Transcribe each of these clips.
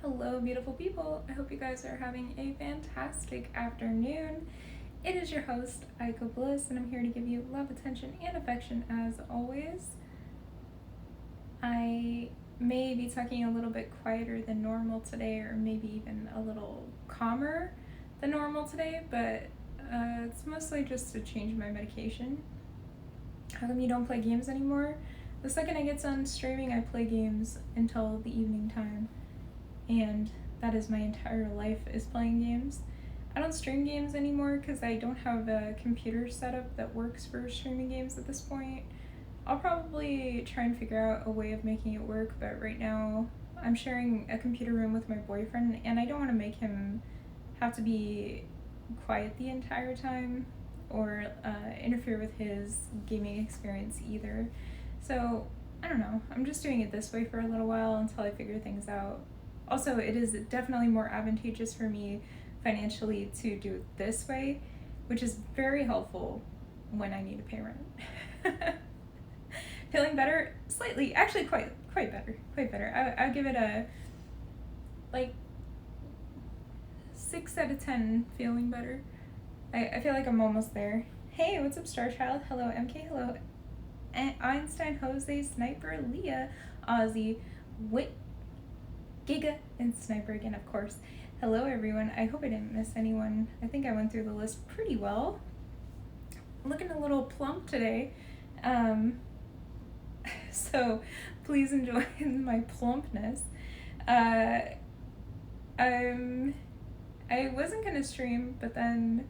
Hello, beautiful people. I hope you guys are having a fantastic afternoon. It is your host, AikoBliss, and I'm here to give you love, attention, and affection as always. I may be talking a little bit quieter than normal today, or maybe even a little calmer than normal today, but it's mostly just to change my medication. How come you don't play games anymore? The second I get done streaming, I play games until the evening time. And that is my entire life, is playing games. I don't stream games anymore because I don't have a computer setup that works for streaming games at this point. I'll probably try and figure out a way of making it work, but right now I'm sharing a computer room with my boyfriend, and I don't want to make him have to be quiet the entire time or interfere with his gaming experience either. So I don't know, I'm just doing it this way for a little while until I figure things out. Also, it is definitely more advantageous for me financially to do it this way, which is very helpful when I need to pay rent. Feeling better? Slightly. Actually, quite better. I'll give it a, 6 out of 10 feeling better. I feel like I'm almost there. Hey, what's up, Star Child? Hello, MK. Hello, Einstein, Jose, Sniper, Leah, Ozzy, Giga, and Sniper again, of course. Hello, everyone. I hope I didn't miss anyone. I think I went through the list pretty well. I'm looking a little plump today. So please enjoy my plumpness. I wasn't gonna stream, but then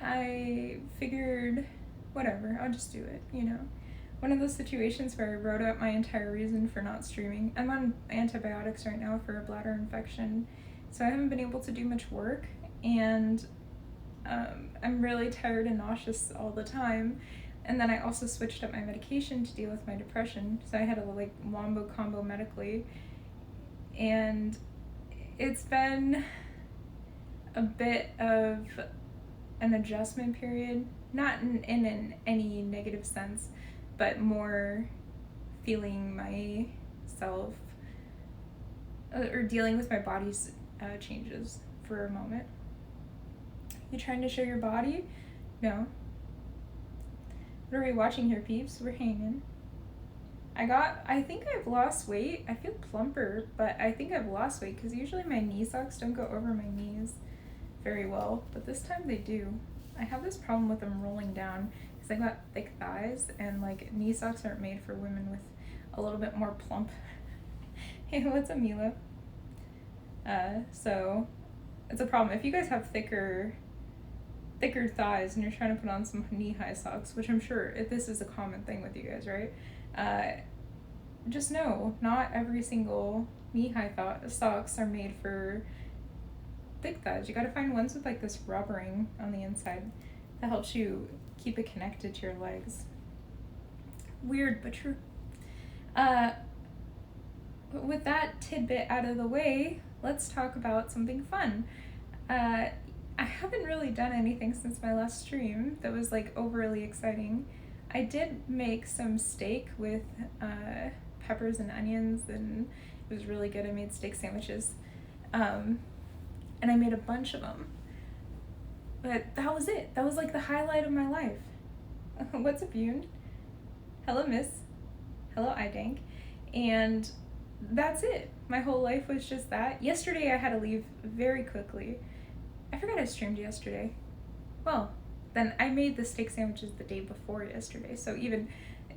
I figured, whatever, I'll just do it, One of those situations where I wrote out my entire reason for not streaming. I'm on antibiotics right now for a bladder infection, so I haven't been able to do much work, and I'm really tired and nauseous all the time. And then I also switched up my medication to deal with my depression, so I had a wombo combo medically, and it's been a bit of an adjustment period, not in any negative sense, but more feeling myself or dealing with my body's changes for a moment. You trying to show your body? No. What are we watching here, peeps? We're hanging. I think I've lost weight. I feel plumper, but I think I've lost weight because usually my knee socks don't go over my knees very well, but this time they do. I have this problem with them rolling down because I got thick thighs, and knee socks aren't made for women with a little bit more plump. Hey, what's up, Mila? So it's a problem. If you guys have thicker thighs and you're trying to put on some knee-high socks, which I'm sure this is a common thing with you guys, right? Just know, not every single knee-high socks are made for thick thighs. You gotta find ones with this rubbering on the inside that helps you keep it connected to your legs. Weird, but true. With that tidbit out of the way, let's talk about something fun. I haven't really done anything since my last stream that was overly exciting. I did make some steak with peppers and onions, and it was really good. I made steak sandwiches, and I made a bunch of them. But that was it. That was the highlight of my life. What's up, Yoon? Hello, Miss. Hello, Idank. And that's it. My whole life was just that. Yesterday I had to leave very quickly. I forgot I streamed yesterday. Well, then I made the steak sandwiches the day before yesterday, so even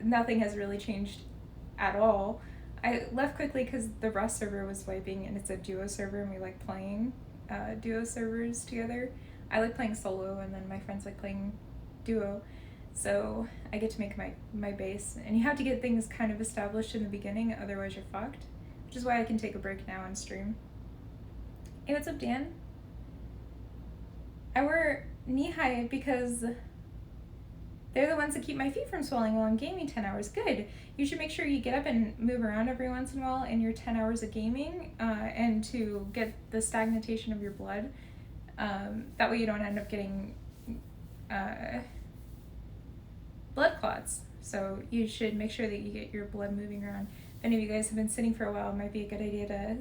nothing has really changed at all. I left quickly because the Rust server was wiping, and it's a duo server, and we like playing duo servers together. I like playing solo, and then my friends like playing duo, so I get to make my base. And you have to get things kind of established in the beginning, otherwise you're fucked, which is why I can take a break now and stream. Hey, what's up, Dan? I wear knee-high because they're the ones that keep my feet from swelling while I'm gaming 10 hours. Good. You should make sure you get up and move around every once in a while in your 10 hours of gaming, and to get the stagnation of your blood. That way you don't end up getting blood clots. So you should make sure that you get your blood moving around. If any of you guys have been sitting for a while, it might be a good idea to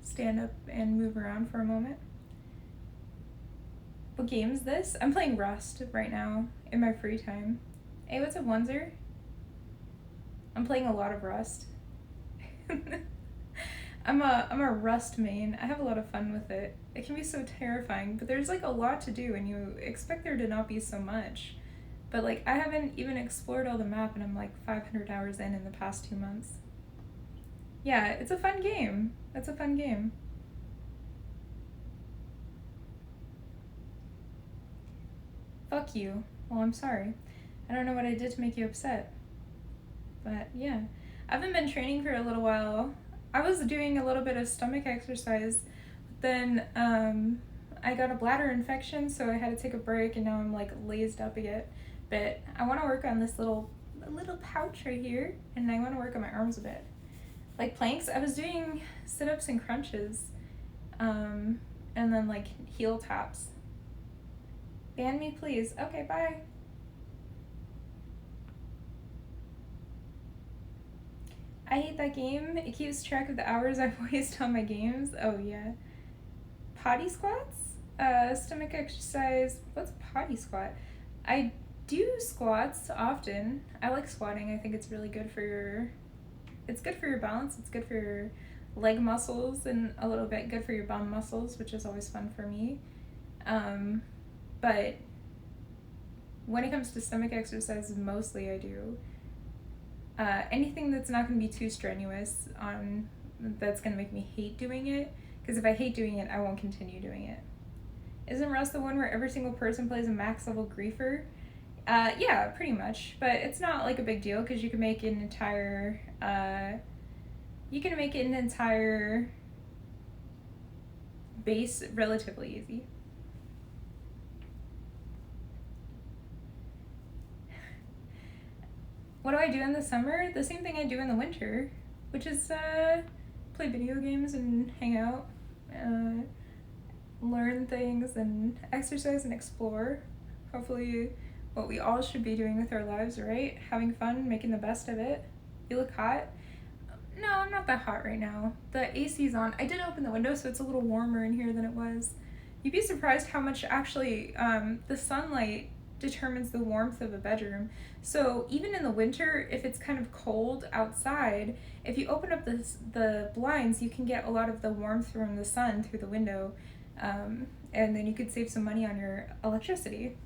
stand up and move around for a moment. What game is this? I'm playing Rust right now in my free time. Hey, what's up, Oneser? I'm playing a lot of Rust. I'm a Rust main. I have a lot of fun with it. It can be so terrifying, but there's like a lot to do, and you expect there to not be so much. But like, I haven't even explored all the map, and I'm like 500 hours in the past 2 months. Yeah, it's a fun game. It's a fun game. Fuck you. Well, I'm sorry. I don't know what I did to make you upset. But yeah, I haven't been training for a little while. I was doing a little bit of stomach exercise, then I got a bladder infection, so I had to take a break, and now I'm like lazed up again. But I want to work on this little pouch right here, and I want to work on my arms a bit. Like planks, I was doing sit-ups and crunches, and then like heel taps. Ban me, please. Okay, bye. I hate that game. It keeps track of the hours I've wasted on my games. Oh yeah. Potty squats? Stomach exercise. What's potty squat? I do squats often. I like squatting. I think it's really good for your... It's good for your balance. It's good for your leg muscles, and a little bit good for your bum muscles, which is always fun for me. But when it comes to stomach exercises, mostly I do anything that's not going to be too strenuous, that's going to make me hate doing it, because if I hate doing it, I won't continue doing it. Isn't Rust the one where every single person plays a max level griefer? Yeah, pretty much, but it's not like a big deal, because you can make an entire base relatively easy. What do I do in the summer? The same thing I do in the winter, which is play video games and hang out, learn things and exercise and explore. Hopefully what we all should be doing with our lives, right? Having fun, making the best of it. You look hot. No, I'm not that hot right now. The AC's on. I did open the window, so it's a little warmer in here than it was. You'd be surprised how much actually the sunlight determines the warmth of a bedroom. So even in the winter, if it's kind of cold outside, if you open up the blinds, you can get a lot of the warmth from the sun through the window, and then you could save some money on your electricity.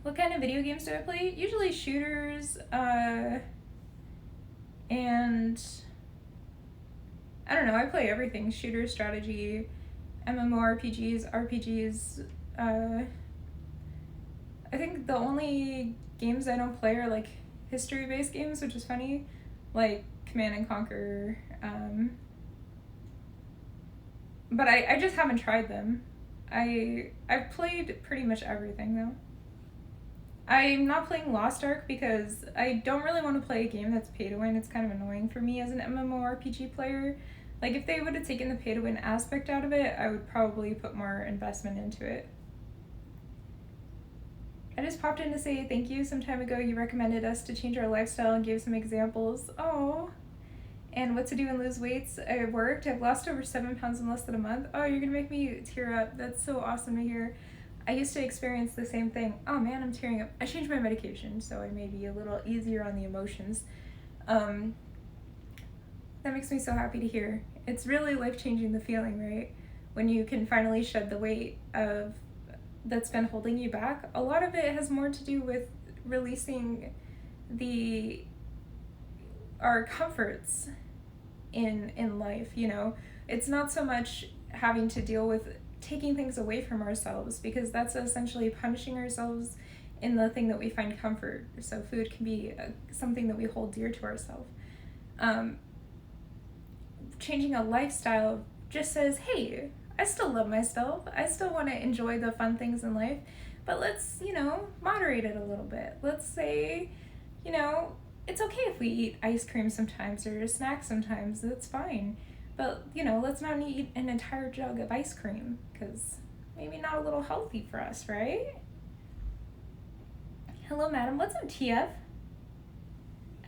What kind of video games do I play? Usually shooters, and I don't know, I play everything. Shooters, strategy, MMORPGs, RPGs. I think the only games I don't play are like history-based games, which is funny, like Command and Conquer. But I just haven't tried them. I've played pretty much everything though. I'm not playing Lost Ark because I don't really want to play a game that's pay to win. It's kind of annoying for me as an MMORPG player. Like if they would have taken the pay to win aspect out of it, I would probably put more investment into it. I just popped in to say thank you. Some time ago you recommended us to change our lifestyle and gave some examples. Oh, and what to do and lose weights. I worked. I've lost over 7 pounds in less than a month. Oh, you're gonna make me tear up. That's so awesome to hear. I used to experience the same thing. Oh man, I'm tearing up. I changed my medication, so I may be a little easier on the emotions. That makes me so happy to hear. It's really life-changing, the feeling, right? When you can finally shed the weight that's been holding you back. A lot of it has more to do with releasing our comforts in life, you know? It's not so much having to deal with taking things away from ourselves, because that's essentially punishing ourselves in the thing that we find comfort. So food can be something that we hold dear to ourselves. Changing a lifestyle just says, hey, I still love myself. I still want to enjoy the fun things in life, but let's, moderate it a little bit. Let's say, it's okay if we eat ice cream sometimes or snacks sometimes. That's fine. But, let's not eat an entire jug of ice cream, because maybe not a little healthy for us, right? Hello, madam. What's up, TF?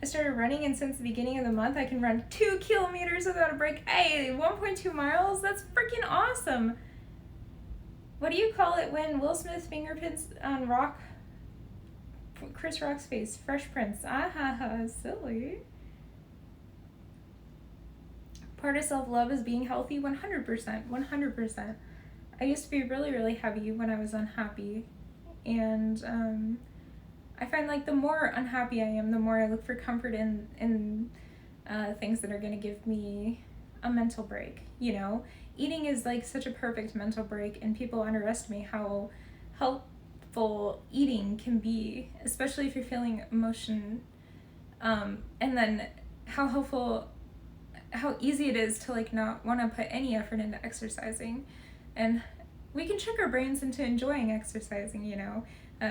I started running, and since the beginning of the month, I can run 2 kilometers without a break. Hey, 1.2 miles? That's freaking awesome. What do you call it when Will Smith's fingerprints on Chris Rock's face? Fresh Prince. Ah ha ha, silly. Part of self-love is being healthy. 100%. I used to be really, really heavy when I was unhappy. And I find like the more unhappy I am, the more I look for comfort in things that are going to give me a mental break, you know? Eating is like such a perfect mental break, and people underestimate how helpful eating can be, especially if you're feeling emotion. And then how easy it is to like not want to put any effort into exercising. And we can trick our brains into enjoying exercising, you know?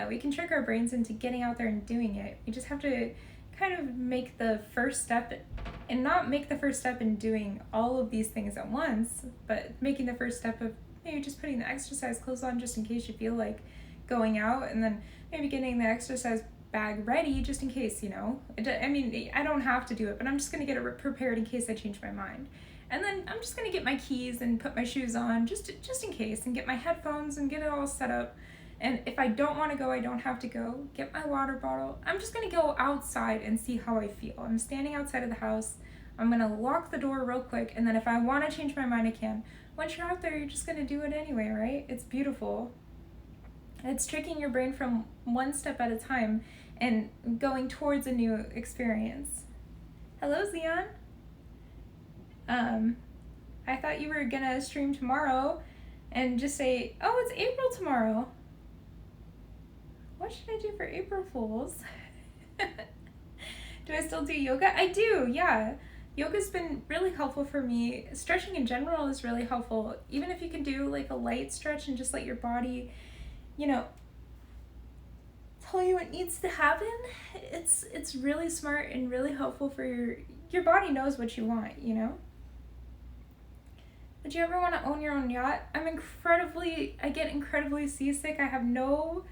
We can trick our brains into getting out there and doing it. We just have to kind of make the first step, and not make the first step in doing all of these things at once, but making the first step of maybe just putting the exercise clothes on just in case you feel like going out, and then maybe getting the exercise bag ready just in case, you know? I mean, I don't have to do it, but I'm just going to get it prepared in case I change my mind. And then I'm just going to get my keys and put my shoes on just in case, and get my headphones and get it all set up. And if I don't want to go, I don't have to go. Get my water bottle. I'm just going to go outside and see how I feel. I'm standing outside of the house. I'm going to lock the door real quick, and then if I want to change my mind, I can. Once you're out there, you're just going to do it anyway, right? It's beautiful. It's tricking your brain from one step at a time and going towards a new experience. Hello, Zion. I thought you were going to stream tomorrow and just say, oh, it's April tomorrow. What should I do for April Fools? Do I still do yoga? I do, yeah. Yoga's been really helpful for me. Stretching in general is really helpful. Even if you can do like a light stretch and just let your body, you know, tell you what needs to happen, it's really smart and really helpful for your body knows what you want, you know? Would you ever want to own your own yacht? I get incredibly seasick. I have no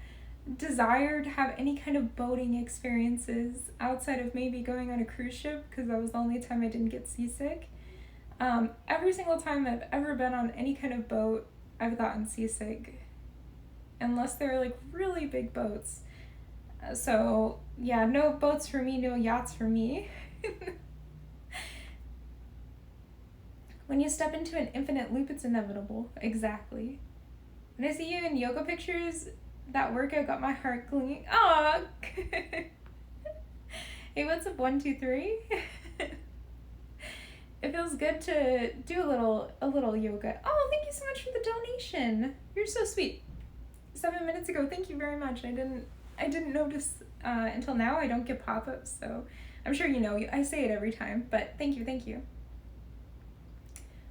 desire to have any kind of boating experiences outside of maybe going on a cruise ship, because that was the only time I didn't get seasick. Every single time I've ever been on any kind of boat, I've gotten seasick, unless they're like really big boats. So yeah, no boats for me, no yachts for me. When you step into an infinite loop, it's inevitable. Exactly. When I see you in yoga pictures, that workout got my heart glowing. Aw! Hey, what's up, 1, 2, 3? It feels good to do a little yoga. Oh, thank you so much for the donation. You're so sweet. 7 minutes ago. Thank you very much. I didn't notice until now. I don't get pop-ups, so I'm sure you know. I say it every time, but thank you.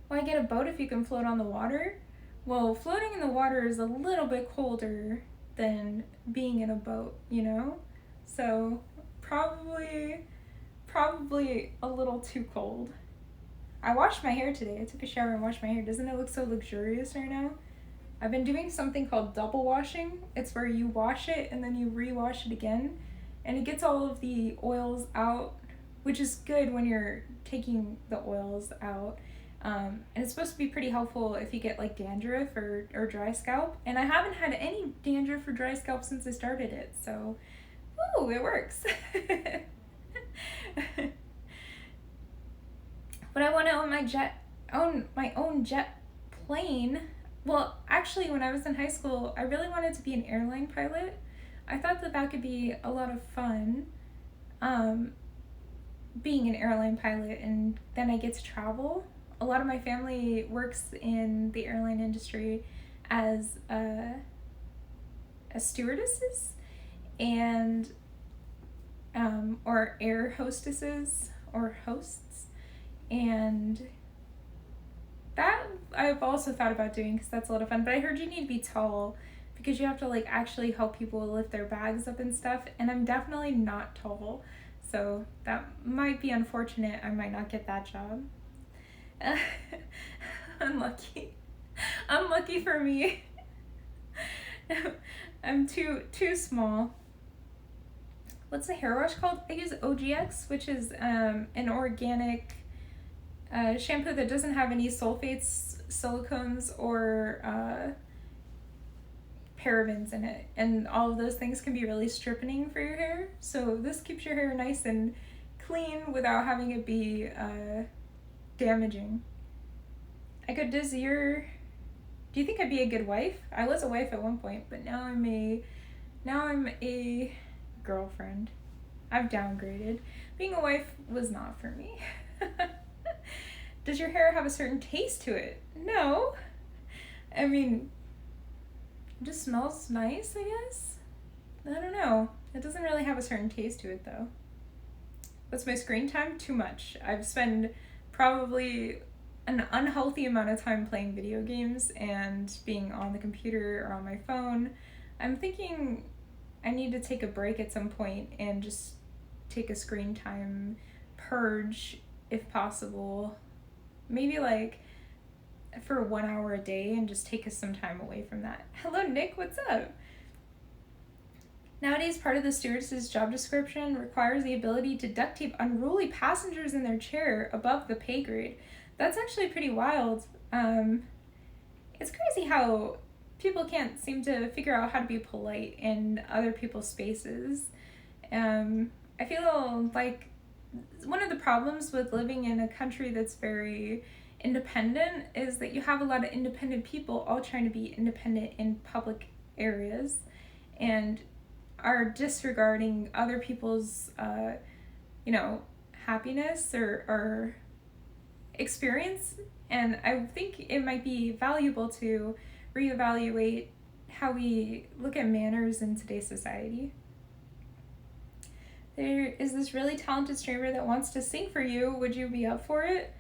Why get a boat if you can float on the water? Well, floating in the water is a little bit colder than being in a boat, you know? So probably a little too cold. I washed my hair today. I took a shower and washed my hair. Doesn't it look so luxurious right now? I've been doing something called double washing. It's where you wash it and then you re-wash it again, and it gets all of the oils out, which is good when you're taking the oils out. And it's supposed to be pretty helpful if you get like dandruff or dry scalp. And I haven't had any dandruff or dry scalp since I started it, so woo, it works. But I want to own my own jet plane. Well, actually, when I was in high school, I really wanted to be an airline pilot. I thought that could be a lot of fun, being an airline pilot, and then I get to travel. A lot of my family works in the airline industry as stewardesses and or air hostesses or hosts, and that I've also thought about doing because that's a lot of fun. But I heard you need to be tall because you have to like actually help people lift their bags up and stuff, and I'm definitely not tall, so that might be unfortunate. I might not get that job. Unlucky for me. I'm too small. what's the hair wash called? I use OGX, which is an organic shampoo that doesn't have any sulfates, silicones, or parabens in it, and all of those things can be really stripping for your hair. So this keeps your hair nice and clean without having it be damaging. Aiko, do you think I'd be a good wife? I was a wife at one point, but now I'm a girlfriend. I've downgraded. Being a wife was not for me. Does your hair have a certain taste to it? No. I mean, it just smells nice, I guess? I don't know. It doesn't really have a certain taste to it, though. What's my screen time? Too much. I've spent probably an unhealthy amount of time playing video games and being on the computer or on my phone. I'm thinking I need to take a break at some point and just take a screen time purge if possible. Maybe like for 1 hour a day and just take us some time away from that. Hello, Nick, what's up? Nowadays, part of the stewardess's job description requires the ability to duct tape unruly passengers in their chair above the pay grade. That's actually pretty wild. It's crazy how people can't seem to figure out how to be polite in other people's spaces. I feel like one of the problems with living in a country that's very independent is that you have a lot of independent people all trying to be independent in public areas and are disregarding other people's happiness or experience. And I think it might be valuable to reevaluate how we look at manners in today's society. There is this really talented streamer that wants to sing for you. Would you be up for it?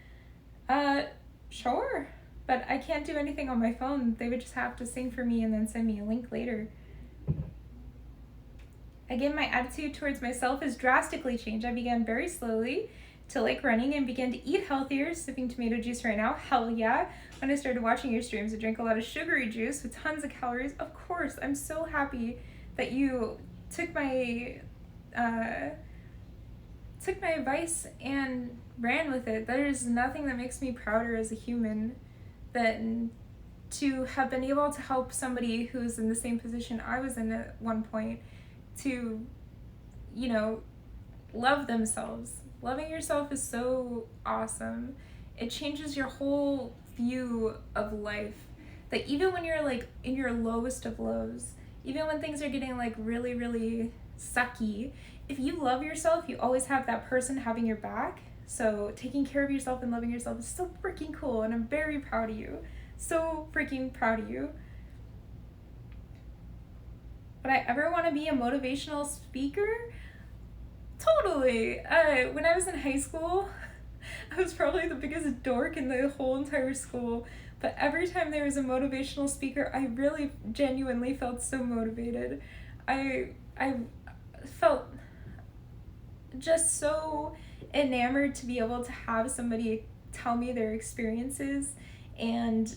Sure, but I can't do anything on my phone. They would just have to sing for me and then send me a link later. Again, my attitude towards myself has drastically changed. I began very slowly to like running and began to eat healthier, sipping tomato juice right now. Hell yeah. When I started watching your streams, I drank a lot of sugary juice with tons of calories. Of course, I'm so happy that you took my advice and ran with it. There's nothing that makes me prouder as a human than to have been able to help somebody who's in the same position I was in at one point to, love themselves. Loving yourself is so awesome. It changes your whole view of life. That even when you're like in your lowest of lows, even when things are getting like really, really sucky, if you love yourself, you always have that person having your back. So taking care of yourself and loving yourself is so freaking cool, and I'm very proud of you. So freaking proud of you. Would I ever want to be a motivational speaker? Totally. When I was in high school, I was probably the biggest dork in the whole entire school. But every time there was a motivational speaker, I really genuinely felt so motivated. I felt just so enamored to be able to have somebody tell me their experiences and,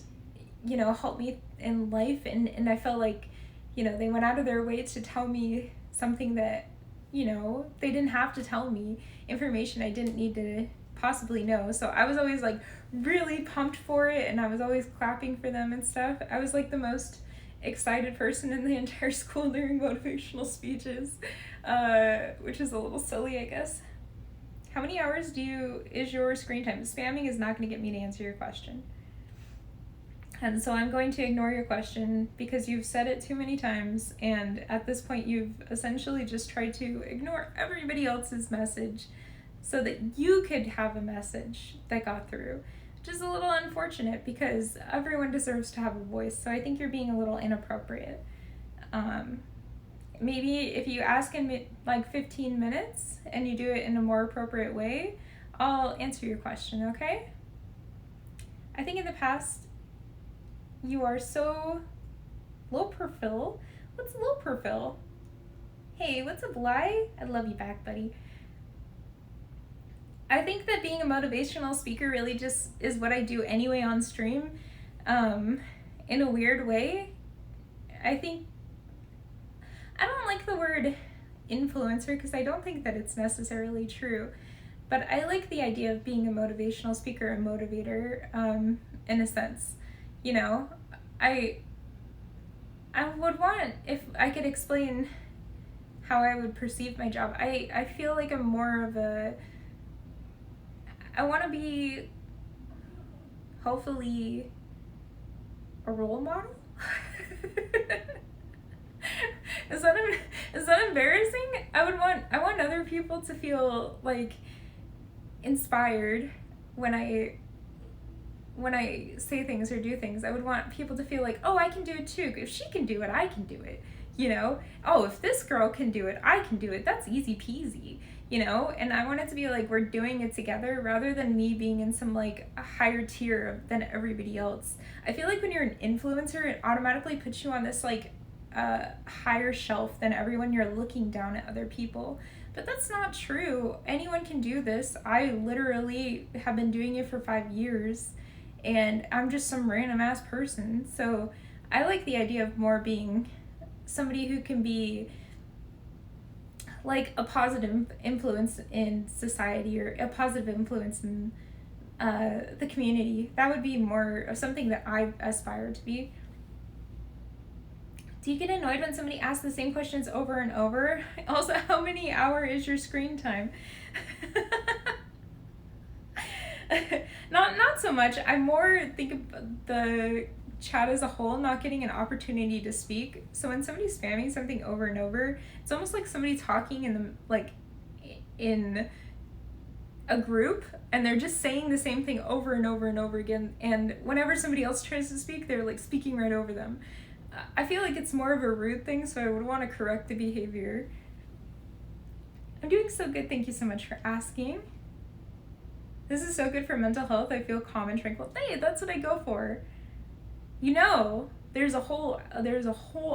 help me in life. And I felt like, they went out of their way to tell me something that, they didn't have to tell me, information I didn't need to possibly know. So I was always like really pumped for it, and I was always clapping for them and stuff. I was like the most excited person in the entire school during motivational speeches, which is a little silly, I guess. How many hours is your screen time? Spamming is not going to get me to answer your question. And so I'm going to ignore your question because you've said it too many times, and at this point you've essentially just tried to ignore everybody else's message so that you could have a message that got through, which is a little unfortunate because everyone deserves to have a voice. So I think you're being a little inappropriate. Maybe if you ask in like 15 minutes and you do it in a more appropriate way, I'll answer your question, okay? I think in the past, you are so low profile. What's low profile? Hey, what's up, Lai? I love you back, buddy. I think that being a motivational speaker really just is what I do anyway on stream. In a weird way. I don't like the word influencer because I don't think that it's necessarily true. But I like the idea of being a motivational speaker and motivator, in a sense. You know, I would want, if I could explain how I would perceive my job, I feel like I'm more of I want to be, hopefully, a role model? Is that embarrassing? I want other people to feel like inspired when I say things or do things. I would want people to feel like, oh, I can do it too. If she can do it, I can do it. You know? Oh, if this girl can do it, I can do it. That's easy peasy. You know? And I want it to be like we're doing it together rather than me being in some like a higher tier than everybody else. I feel like when you're an influencer, it automatically puts you on this like higher shelf than everyone. You're looking down at other people. But that's not true. Anyone can do this. I literally have been doing it for 5 years, and I'm just some random ass person. So I like the idea of more being somebody who can be like a positive influence in society or a positive influence in the community. That would be more of something that I aspire to be. Do you get annoyed when somebody asks the same questions over and over? Also, how many hours is your screen time? Not so much. I more think of the chat as a whole, not getting an opportunity to speak. So when somebody's spamming something over and over, it's almost like somebody talking in a group, and they're just saying the same thing over and over and over again. And whenever somebody else tries to speak, they're like speaking right over them. I feel like it's more of a rude thing, so I would want to correct the behavior. I'm doing so good. Thank you so much for asking. This is so good for mental health. I feel calm and tranquil. Hey, that's what I go for. You know, there's a whole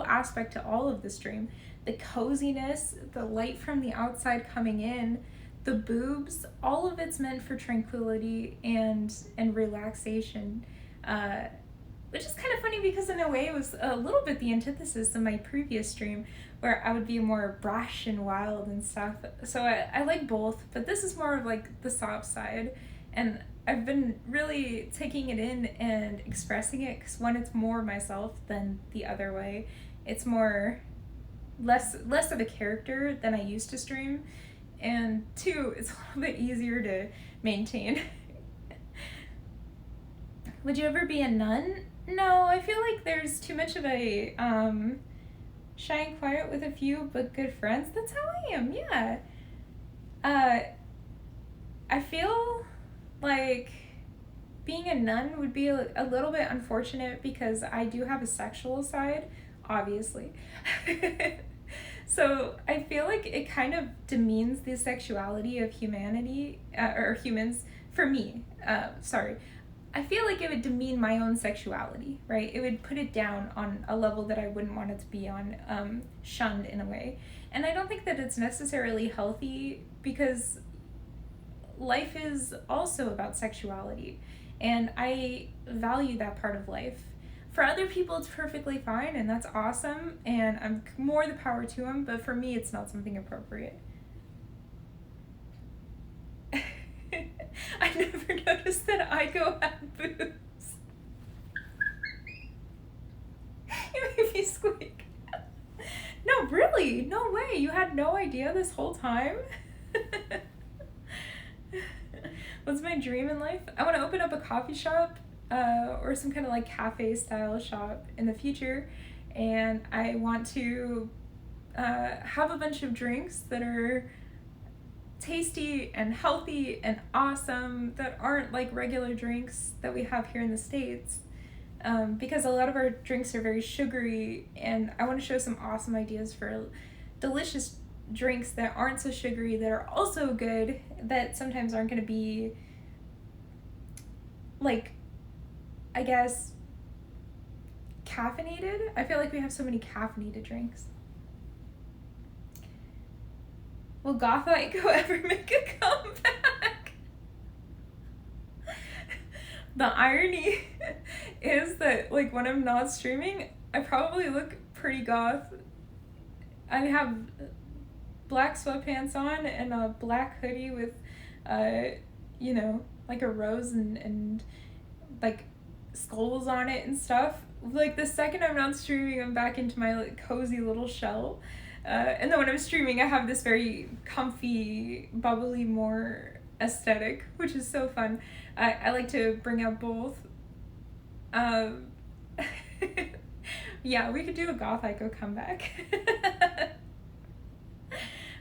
aspect to all of the stream. The coziness, the light from the outside coming in, the boobs, all of it's meant for tranquility and relaxation. Which is kind of funny because in a way it was a little bit the antithesis of my previous stream where I would be more brash and wild and stuff. So I like both, but this is more of like the soft side. And I've been really taking it in and expressing it because one, it's more myself than the other way. It's less of a character than I used to stream. And two, it's a little bit easier to maintain. Would you ever be a nun? No, I feel like there's too much of a shy and quiet with a few but good friends. That's how I am, yeah. I feel like being a nun would be a little bit unfortunate because I do have a sexual side, obviously. So I feel like it kind of demeans the sexuality of humanity, or humans, for me. I feel like it would demean my own sexuality, right? It would put it down on a level that I wouldn't want it to be on, shunned in a way. And I don't think that it's necessarily healthy because life is also about sexuality. And I value that part of life. For other people, it's perfectly fine, and that's awesome, and I'm more the power to them, but for me, it's not something appropriate. I never noticed that Aiko had boobs. You made me squeak. No, really? No way. You had no idea this whole time? What's my dream in life? I want to open up a coffee shop or some kind of like cafe style shop in the future, and I want to have a bunch of drinks that are tasty and healthy and awesome that aren't like regular drinks that we have here in the States, because a lot of our drinks are very sugary, and I want to show some awesome ideas for delicious drinks that aren't so sugary that are also good, that sometimes aren't going to be like, I guess, caffeinated. I feel like we have so many caffeinated drinks. Will Goth Aiko ever make a comeback? The irony is that, like, when I'm not streaming, I probably look pretty goth. I have black sweatpants on and a black hoodie with, you know, like a rose and like skulls on it and stuff. Like the second I'm not streaming, I'm back into my like cozy little shell. And then when I'm streaming, I have this very comfy, bubbly, more aesthetic, which is so fun. I like to bring out both. Yeah, we could do a goth Aiko comeback.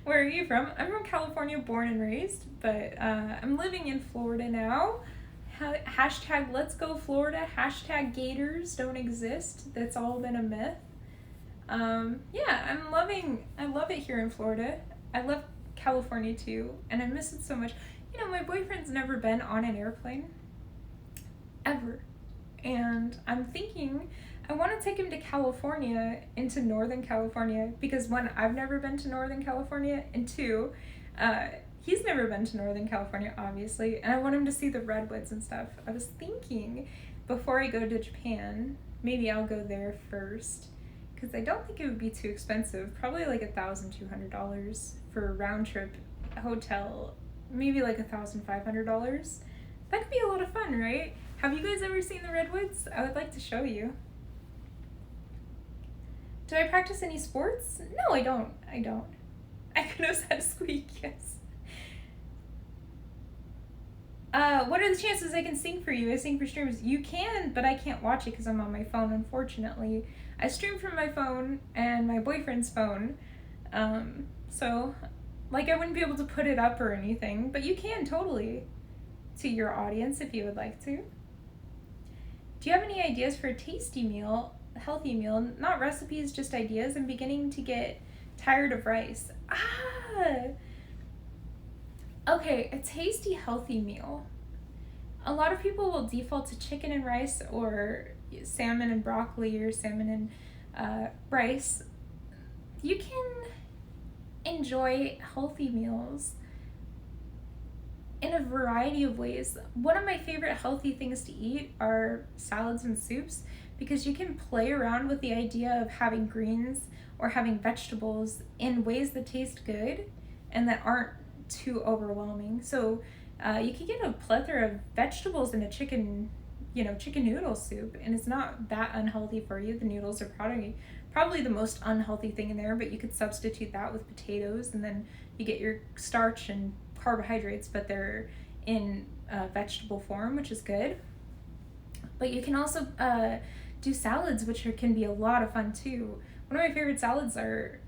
Where are you from? I'm from California, born and raised, but I'm living in Florida now. Hashtag let's go Florida, hashtag gators don't exist. That's all been a myth. Yeah, I love it here in Florida. I love California too, and I miss it so much. You know, my boyfriend's never been on an airplane, ever. And I'm thinking I want to take him to California, into Northern California, because one, I've never been to Northern California, and two, he's never been to Northern California, obviously, and I want him to see the redwoods and stuff. I was thinking, before I go to Japan, maybe I'll go there first, because I don't think it would be too expensive. Probably like $1,200 for a round trip hotel, maybe like $1,500. That could be a lot of fun, right? Have you guys ever seen the redwoods? I would like to show you. Do I practice any sports? No, I don't. Aiko knows how to squeak, yes. What are the chances I can sing for you? I sing for streams. You can, but I can't watch it because I'm on my phone, unfortunately. I stream from my phone and my boyfriend's phone. So, like, I wouldn't be able to put it up or anything, but you can totally to your audience if you would like to. Do you have any ideas for a tasty meal, a healthy meal? Not recipes, just ideas. I'm beginning to get tired of rice. Okay, a tasty, healthy meal. A lot of people will default to chicken and rice, or salmon and broccoli, or salmon and rice. You can enjoy healthy meals in a variety of ways. One of my favorite healthy things to eat are salads and soups, because you can play around with the idea of having greens or having vegetables in ways that taste good and that aren't too overwhelming. So you can get a plethora of vegetables in a chicken noodle soup, and it's not that unhealthy for you. The noodles are probably the most unhealthy thing in there, but you could substitute that with potatoes, and then you get your starch and carbohydrates, but they're in vegetable form, which is good. But you can also do salads, which can be a lot of fun too. One of my favorite salads are,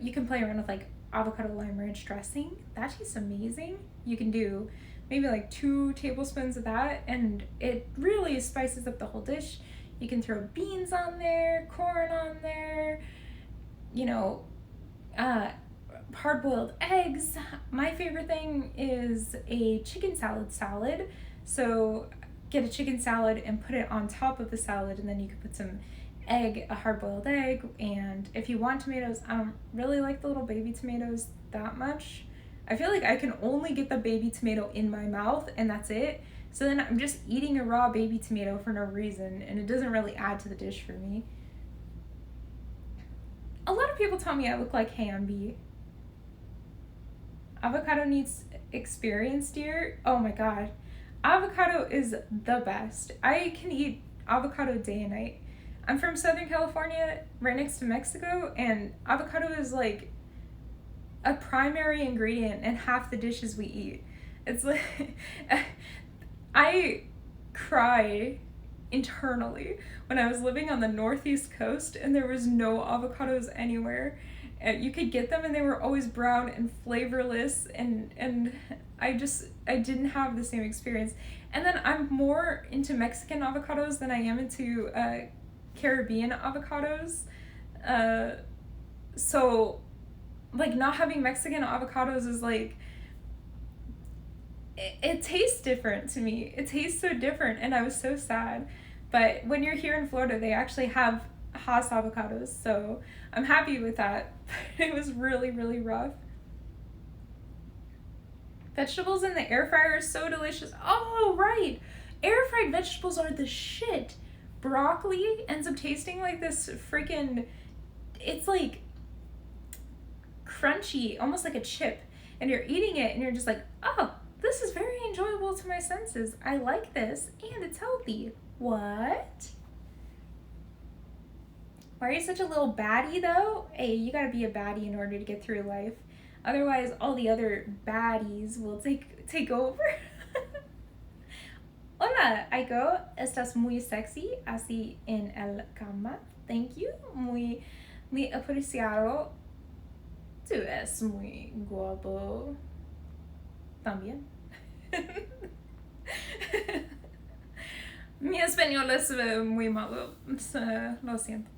you can play around with like avocado lime ranch dressing. That tastes amazing. You can do maybe like 2 tablespoons of that, and it really spices up the whole dish. You can throw beans on there, corn on there, hard-boiled eggs. My favorite thing is a chicken salad. So get a chicken salad and put it on top of the salad, and then you can put some egg, a hard-boiled egg, and if you want tomatoes, I don't really like the little baby tomatoes that much. I feel like I can only get the baby tomato in my mouth, and that's it. So then I'm just eating a raw baby tomato for no reason, and it doesn't really add to the dish for me. A lot of people tell me I look like Hamby. Avocado needs experience, dear. Oh my god. Avocado is the best. I can eat avocado day and night. I'm from Southern California, right next to Mexico, and avocado is like a primary ingredient in half the dishes we eat. It's like, I cried internally when I was living on the northeast coast and there was no avocados anywhere. And you could get them and they were always brown and flavorless, and I didn't have the same experience. And then I'm more into Mexican avocados than I am into Caribbean avocados. So like not having Mexican avocados is like, it tastes different to me. It tastes so different, and I was so sad. But when you're here in Florida, they actually have Haas avocados, so I'm happy with that. It was really, really rough. Vegetables in the air fryer are so delicious. Oh, right. Air fried vegetables are the shit. Broccoli ends up tasting like this freaking, it's like crunchy, almost like a chip, and you're eating it and you're just like, oh, this is very enjoyable to my senses. I like this, and it's healthy. What? Why are you such a little baddie, though? Hey, you gotta be a baddie in order to get through life. Otherwise, all the other baddies will take over. Hola, Aiko. Estás muy sexy así en el cama. Thank you. Muy apreciado. Tú es muy guapo. También. Mi español es muy malo. Lo siento.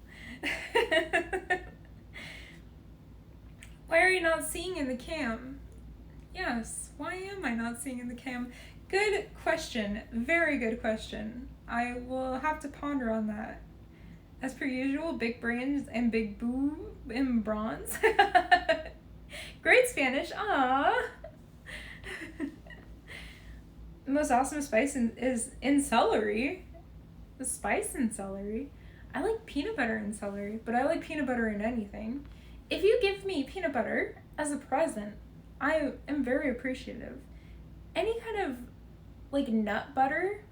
Why are you not seeing in the cam? Yes, why am I not seeing in the cam? Good question. Very good question. I will have to ponder on that. As per usual, big brains and big boob and bronze. Great Spanish. Aww. The most awesome spice is in celery. The spice in celery. I like peanut butter in celery, but I like peanut butter in anything. If you give me peanut butter as a present, I am very appreciative. Any kind of like nut butter,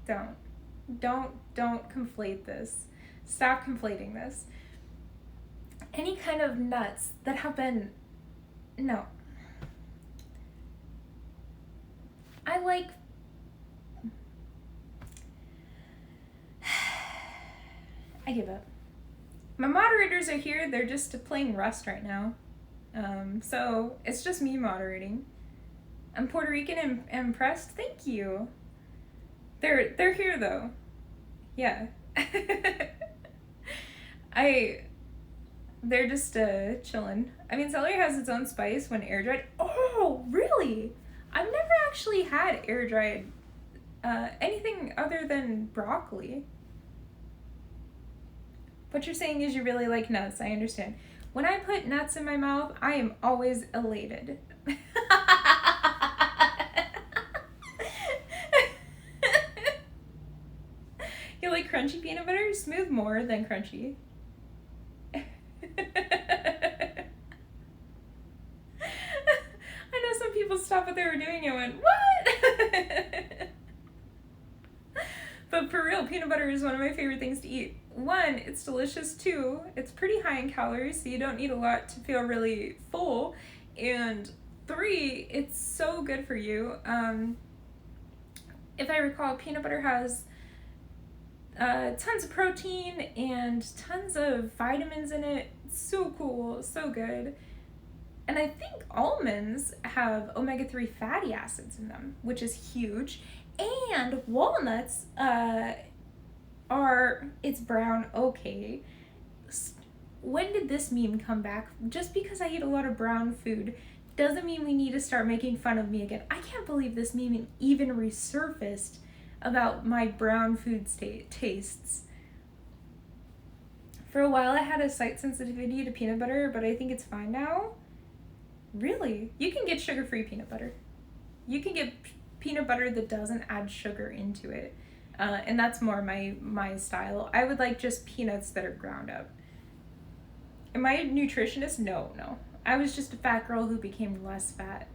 don't conflate this. Stop conflating this. Any kind of nuts that have been, no. I like, I give up. My moderators are here, they're just playing Rust right now. So it's just me moderating. I'm Puerto Rican and impressed, thank you. They're here though. Yeah. They're just chilling. I mean, celery has its own spice when air dried. Oh, really? I've never actually had air dried anything other than broccoli. What you're saying is you really like nuts, I understand. When I put nuts in my mouth, I am always elated. You like crunchy peanut butter? Smooth more than crunchy. I know some people stopped what they were doing and went, what? But for real, peanut butter is one of my favorite things to eat. One, it's delicious. Two, it's pretty high in calories, so you don't need a lot to feel really full. And three, it's so good for you. If I recall, peanut butter has tons of protein and tons of vitamins in it. So cool, so good. And I think almonds have omega-3 fatty acids in them, which is huge. And walnuts it's brown, okay. When did this meme come back? Just because I eat a lot of brown food doesn't mean we need to start making fun of me again. I can't believe this meme even resurfaced about my brown food tastes. For a while I had a slight sensitivity to peanut butter, but I think it's fine now. Really? You can get sugar-free peanut butter. You can get peanut butter that doesn't add sugar into it. And that's more my style. I would like just peanuts that are ground up. Am I a nutritionist? No. I was just a fat girl who became less fat.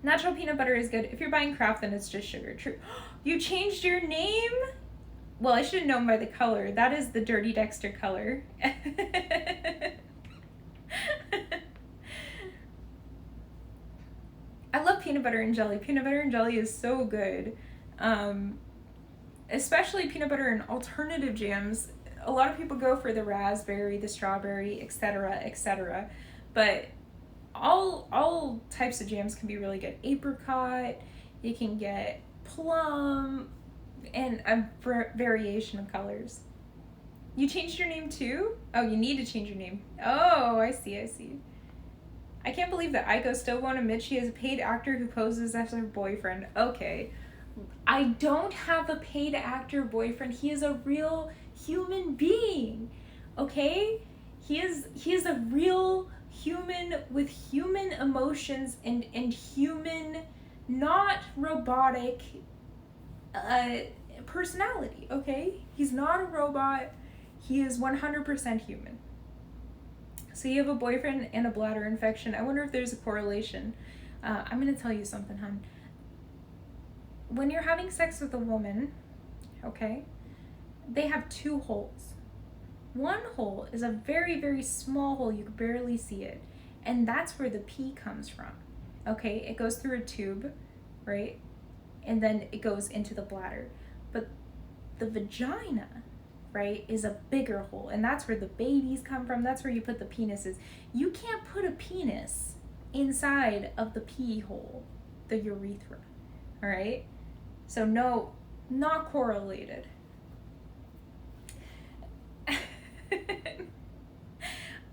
Natural peanut butter is good. If you're buying Kraft, then it's just sugar. True. You changed your name? Well, I should have known by the color. That is the Dirty Dexter color. I love peanut butter and jelly. Peanut butter and jelly is so good. Especially peanut butter and alternative jams. A lot of people go for the raspberry, the strawberry, etc., etc. But all types of jams can be really good. Apricot, you can get plum, and a variation of colors. You changed your name too? Oh, you need to change your name. Oh, I see. I can't believe that Aiko still won't admit she has a paid actor who poses as her boyfriend. Okay. I don't have a paid actor boyfriend. He is a real human being. Okay? He is a real human with human emotions and human, not robotic personality, okay? He's not a robot. He is 100% human. So you have a boyfriend and a bladder infection. I wonder if there's a correlation. I'm going to tell you something, hon. When you're having sex with a woman, okay, they have two holes. One hole is a very, very small hole. You can barely see it. And that's where the pee comes from. Okay, it goes through a tube, right? And then it goes into the bladder. But the vagina, right, is a bigger hole. And that's where the babies come from. That's where you put the penises. You can't put a penis inside of the pee hole, the urethra, all right? So no, not correlated.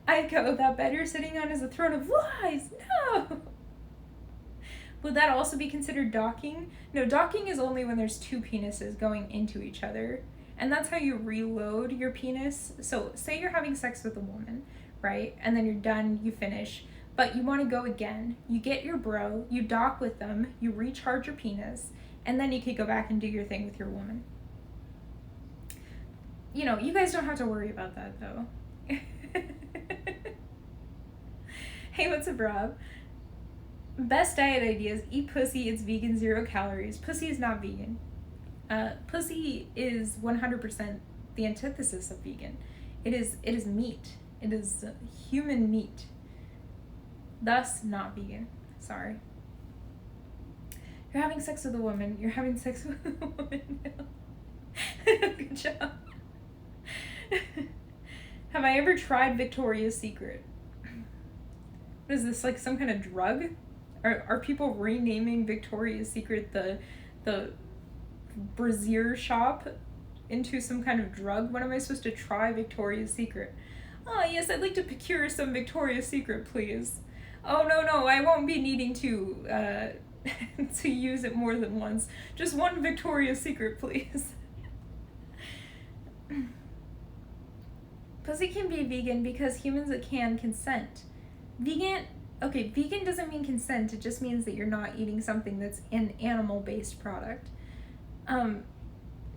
Aiko, that bed you're sitting on is a throne of lies. No. Would that also be considered docking? No, docking is only when there's two penises going into each other. And that's how you reload your penis. So say you're having sex with a woman, right? And then you're done, you finish, but you want to go again. You get your bro, you dock with them, you recharge your penis, and then you can go back and do your thing with your woman. You know, you guys don't have to worry about that though. Hey, what's up, Rob? Best diet ideas: eat pussy, it's vegan, 0 calories. Pussy is not vegan. Pussy is 100% the antithesis of vegan. It is meat. It is human meat. Thus, not vegan. Sorry. You're having sex with a woman. You're having sex with a woman now. Good job. Have I ever tried Victoria's Secret? What is this, like some kind of drug? Are people renaming Victoria's Secret the brassiere shop into some kind of drug? When am I supposed to try Victoria's Secret? Oh yes, I'd like to procure some Victoria's Secret, please. Oh no, I won't be needing to to use it more than once. Just one Victoria's Secret, please. Pussy can be vegan because humans that can consent. Vegan doesn't mean consent. It just means that you're not eating something that's an animal-based product.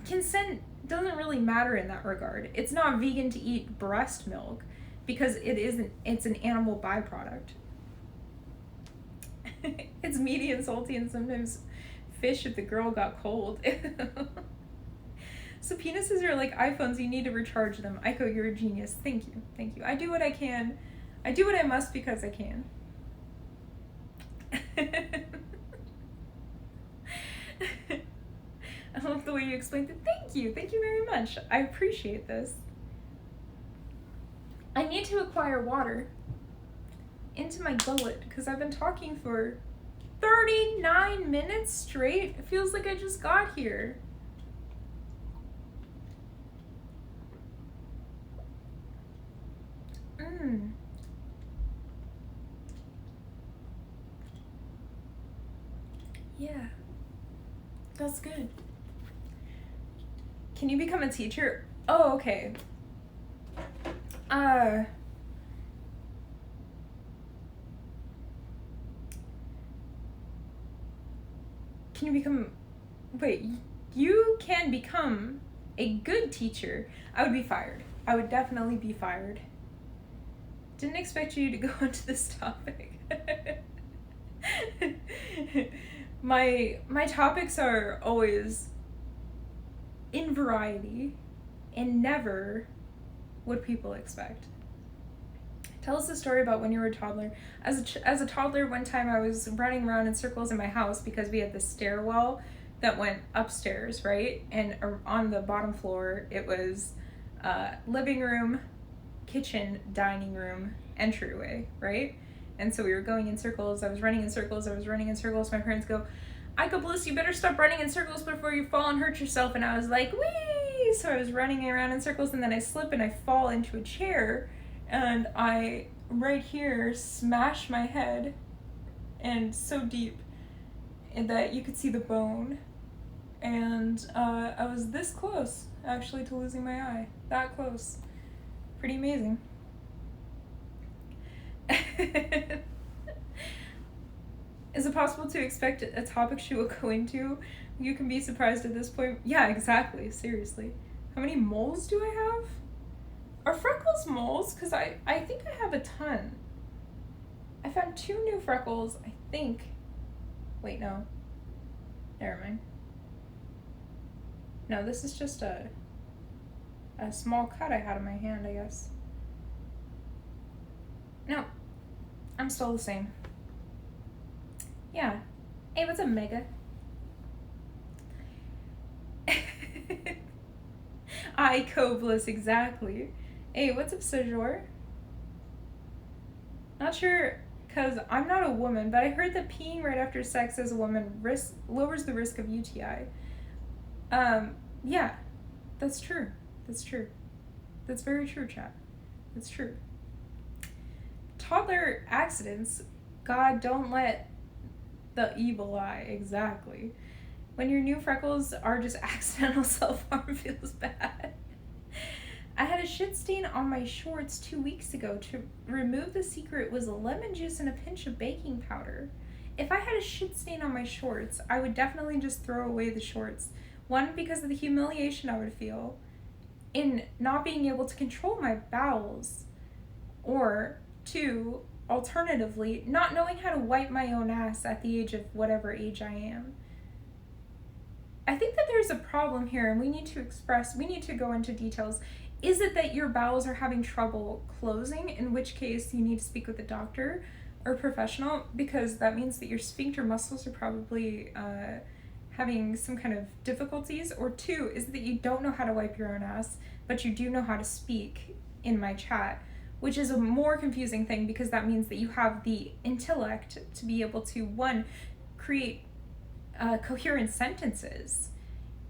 Consent doesn't really matter in that regard. It's not vegan to eat breast milk because it's an animal byproduct. It's meaty and salty and sometimes fish if the girl got cold. So penises are like iPhones, you need to recharge them. Aiko, you're a genius. Thank you. I do what I can. I do what I must because I can. I love the way you explained it. Thank you very much. I appreciate this. I need to acquire water into my gullet because I've been talking for 39 minutes straight. It feels like I just got here. Yeah, that's good. Can you become a teacher? Oh, okay. Can you become, wait, you can become a good teacher. I would be fired. I would definitely be fired. Didn't expect you to go into this topic. My topics are always in variety and never what people expect. Tell us a story about when you were a toddler. As a toddler, one time I was running around in circles in my house because we had this stairwell that went upstairs, right? And on the bottom floor, it was living room, kitchen, dining room, entryway, right? And so we were going in circles. I was running in circles. My parents go, AikoBliss, you better stop running in circles before you fall and hurt yourself. And I was like, wee! So I was running around in circles, and then I slip and I fall into a chair, and I, right here, smash my head, and so deep that you could see the bone. And I was this close, actually, to losing my eye. That close. Pretty amazing. Is it possible to expect a topic she will go into? You can be surprised at this point. Yeah, exactly. Seriously. How many moles do I have? Are freckles moles? Because I think I have a ton. I found 2 new freckles, I think. Wait, no. Never mind. No, this is just a small cut I had on my hand, I guess. No. I'm still the same. Yeah. Hey, what's up, Mega? AikoBliss, exactly. Hey, what's up, Sejor? Not sure, because I'm not a woman, but I heard that peeing right after sex as a woman lowers the risk of UTI. Yeah, that's true. That's true. That's very true, chat. That's true. Toddler accidents, God, don't let the evil eye, exactly. When your new freckles are just accidental self-harm, feels bad. I had a shit stain on my shorts 2 weeks ago. To remove the secret was lemon juice and a pinch of baking powder. If I had a shit stain on my shorts, I would definitely just throw away the shorts. 1, because of the humiliation I would feel in not being able to control my bowels. Or 2, alternatively, not knowing how to wipe my own ass at the age of whatever age I am. I think that there's a problem here, and we need to go into details. Is it that your bowels are having trouble closing, in which case you need to speak with a doctor or professional, because that means that your sphincter muscles are probably having some kind of difficulties? Or 2, is that you don't know how to wipe your own ass, but you do know how to speak in my chat, which is a more confusing thing, because that means that you have the intellect to be able to, 1, create coherent sentences,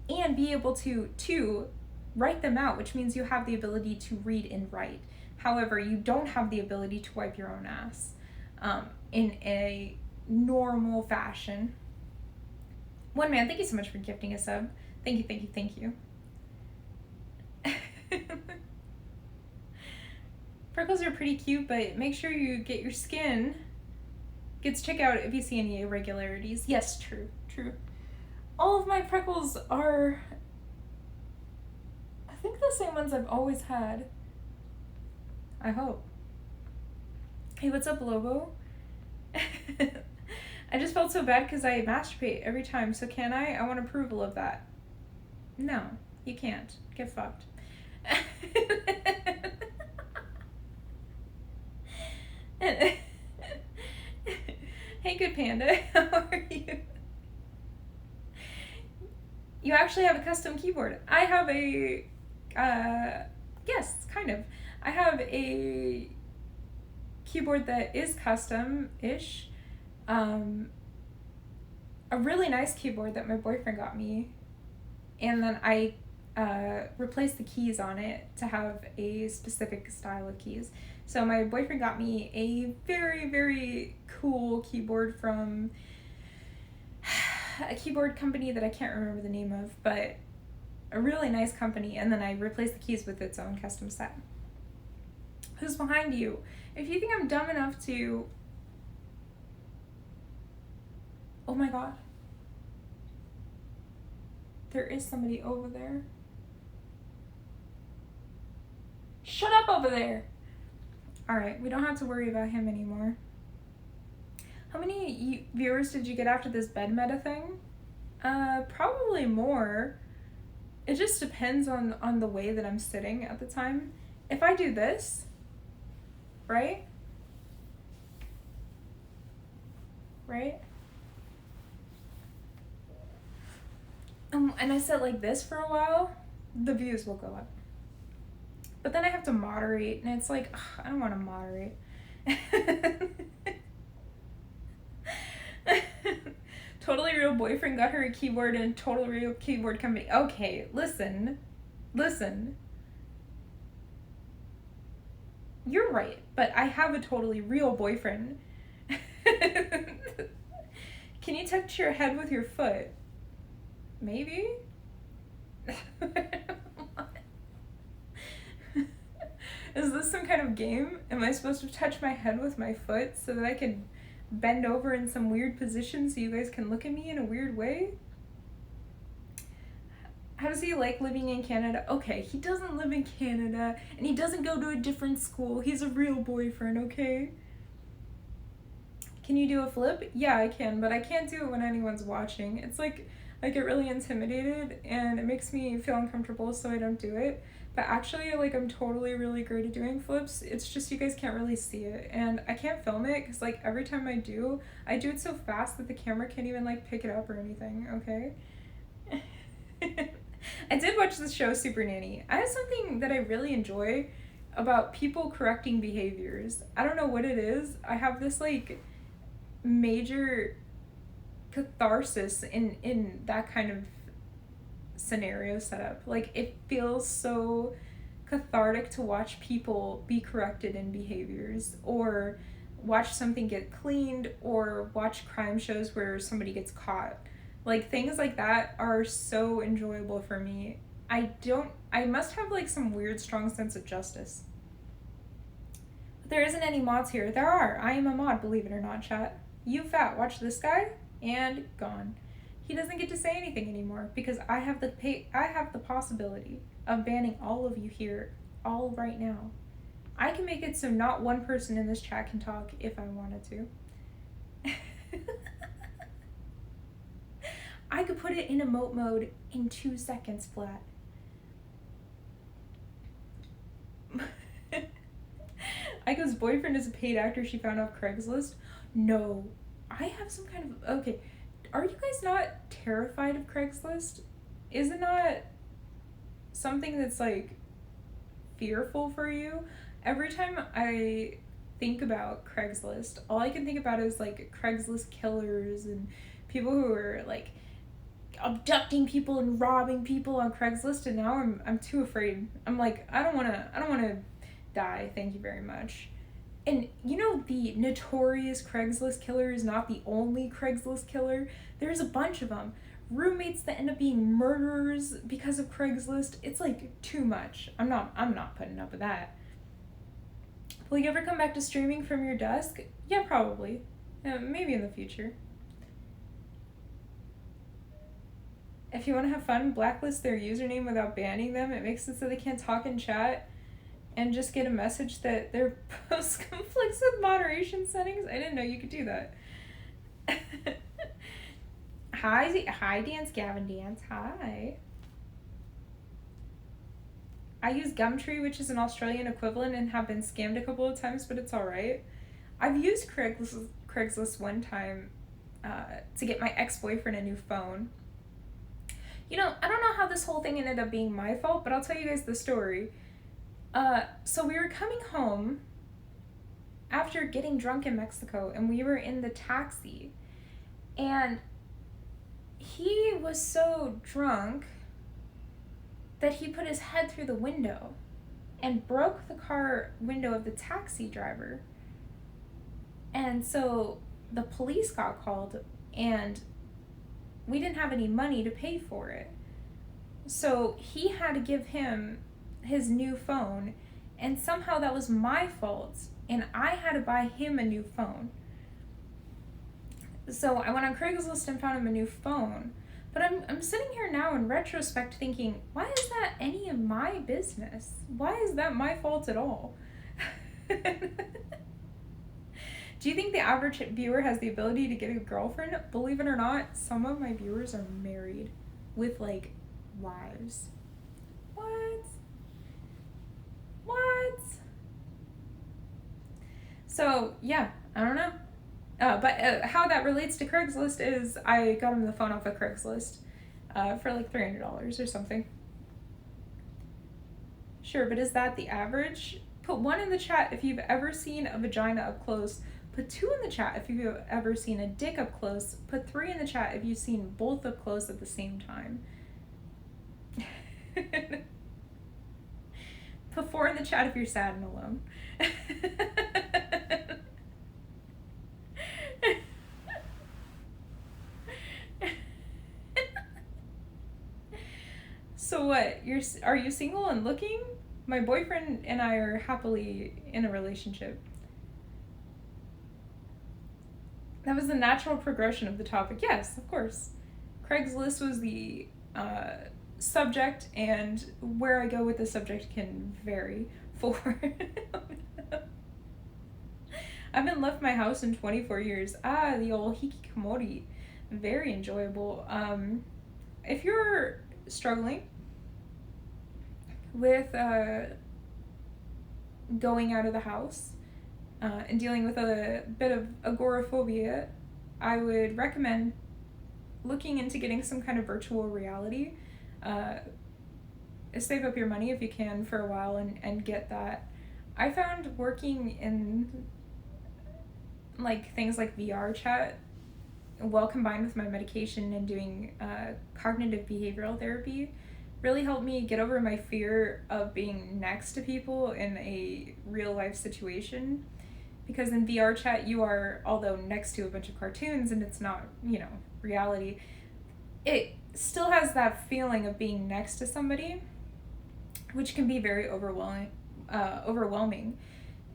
and be able to 2, write them out, which means you have the ability to read and write. However, you don't have the ability to wipe your own ass in a normal fashion. One Man, thank you so much for gifting a sub. Thank you, thank you, thank you. Freckles are pretty cute, but make sure you get your skin gets checked out if you see any irregularities. Yes, true, true. All of my freckles are, I think, the same ones I've always had. I hope. Hey, what's up, Lobo? I just felt so bad because I masturbate every time, so can I? I want approval of that. No, you can't. Get fucked. Hey, good panda, how are you? You actually have a custom keyboard. I have a, yes, kind of. I have a keyboard that is custom-ish. A really nice keyboard that my boyfriend got me. And then I replaced the keys on it to have a specific style of keys. So my boyfriend got me a very, very cool keyboard from a keyboard company that I can't remember the name of, but a really nice company, and then I replaced the keys with its own custom set. Who's behind you? If you think I'm dumb enough to... Oh my god. There is somebody over there. Shut up over there! Alright, we don't have to worry about him anymore. How many viewers did you get after this bed meta thing? Probably more. It just depends on the way that I'm sitting at the time. If I do this, right? Right? And I sit like this for a while, the views will go up. But then I have to moderate, and it's like, ugh, I don't want to moderate. Totally Real boyfriend got her a keyboard and Total Real keyboard company. Okay, listen. You're right, but I have a totally real boyfriend. Can you touch your head with your foot? Maybe? Is this some kind of game? Am I supposed to touch my head with my foot so that I can bend over in some weird position so you guys can look at me in a weird way? How does he like living in Canada? Okay, he doesn't live in Canada, and he doesn't go to a different school. He's a real boyfriend, okay? Can you do a flip? Yeah, I can, but I can't do it when anyone's watching. It's like I get really intimidated, and it makes me feel uncomfortable, so I don't do it. But actually, like, I'm totally really great at doing flips. It's just you guys can't really see it, and I can't film it because, like, every time I do it so fast that the camera can't even, like, pick it up or anything, okay? I did watch the show Super Nanny. I have something that I really enjoy about people correcting behaviors. I don't know what it is. I have this, like, major catharsis in that kind of scenario setup. Like, it feels so cathartic to watch people be corrected in behaviors, or watch something get cleaned, or watch crime shows where somebody gets caught. Like, things like that are so enjoyable for me. I must have, like, some weird strong sense of justice. But there isn't any mods here. There are. I am a mod, believe it or not, chat. You fat, watch this guy, and gone. He doesn't get to say anything anymore because I have the possibility of banning all of you here, all right now. I can make it so not one person in this chat can talk if I wanted to. I could put it in emote mode in 2 seconds flat. Aiko's boyfriend is a paid actor she found off Craigslist. No, I have some kind of... Okay, are you guys not terrified of Craigslist? Is it not something that's, like, fearful for you? Every time I think about Craigslist, all I can think about is, like, Craigslist killers and people who are, like, abducting people and robbing people on Craigslist, and now I'm too afraid. I'm like, I don't want to die, thank you very much. And you know, the notorious Craigslist killer is not the only Craigslist killer. There's a bunch of them. Roommates that end up being murderers because of Craigslist. It's like too much. I'm not putting up with that. Will you ever come back to streaming from your desk? Yeah, probably. Maybe in the future. If you want to have fun, blacklist their username without banning them. It makes it so they can't talk in chat and just get a message that their post conflicts with moderation settings. I didn't know you could do that. Hi, Dance Gavin Dance. Hi. I use Gumtree, which is an Australian equivalent, and have been scammed a couple of times, but it's alright. I've used Craigslist one time to get my ex-boyfriend a new phone. You know, I don't know how this whole thing ended up being my fault, but I'll tell you guys the story. So we were coming home after getting drunk in Mexico, and we were in the taxi, and he was so drunk that he put his head through the window and broke the car window of the taxi driver. And so the police got called, and we didn't have any money to pay for it. So he had to give him his new phone, and somehow that was my fault, and I had to buy him a new phone. So I went on Craigslist and found him a new phone. But I'm sitting here now in retrospect thinking, why is that any of my business? Why is that my fault at all? Do you think the average viewer has the ability to get a girlfriend? Believe it or not, some of my viewers are married with, like, wives. What? So, yeah, I don't know. But how that relates to Craigslist is I got him the phone off of Craigslist for like $300 or something. Sure, but is that the average? Put 1 in the chat if you've ever seen a vagina up close. Put 2 in the chat if you've ever seen a dick up close. Put 3 in the chat if you've seen both up close at the same time. Put 4 in the chat if you're sad and alone. So what? Are you single and looking? My boyfriend and I are happily in a relationship. That was the natural progression of the topic. Yes, of course. Craigslist was the subject, and where I go with the subject can vary. For I haven't left my house in 24 years. The old hikikomori. Very enjoyable. If you're struggling with going out of the house and dealing with a bit of agoraphobia, I would recommend looking into getting some kind of virtual reality. Save up your money if you can for a while and get that. I found working in like things like VR chat, well combined with my medication and doing cognitive behavioral therapy, really helped me get over my fear of being next to people in a real life situation. Because in VR chat, you are, although next to a bunch of cartoons and it's not, reality, it still has that feeling of being next to somebody, which can be very overwhelming.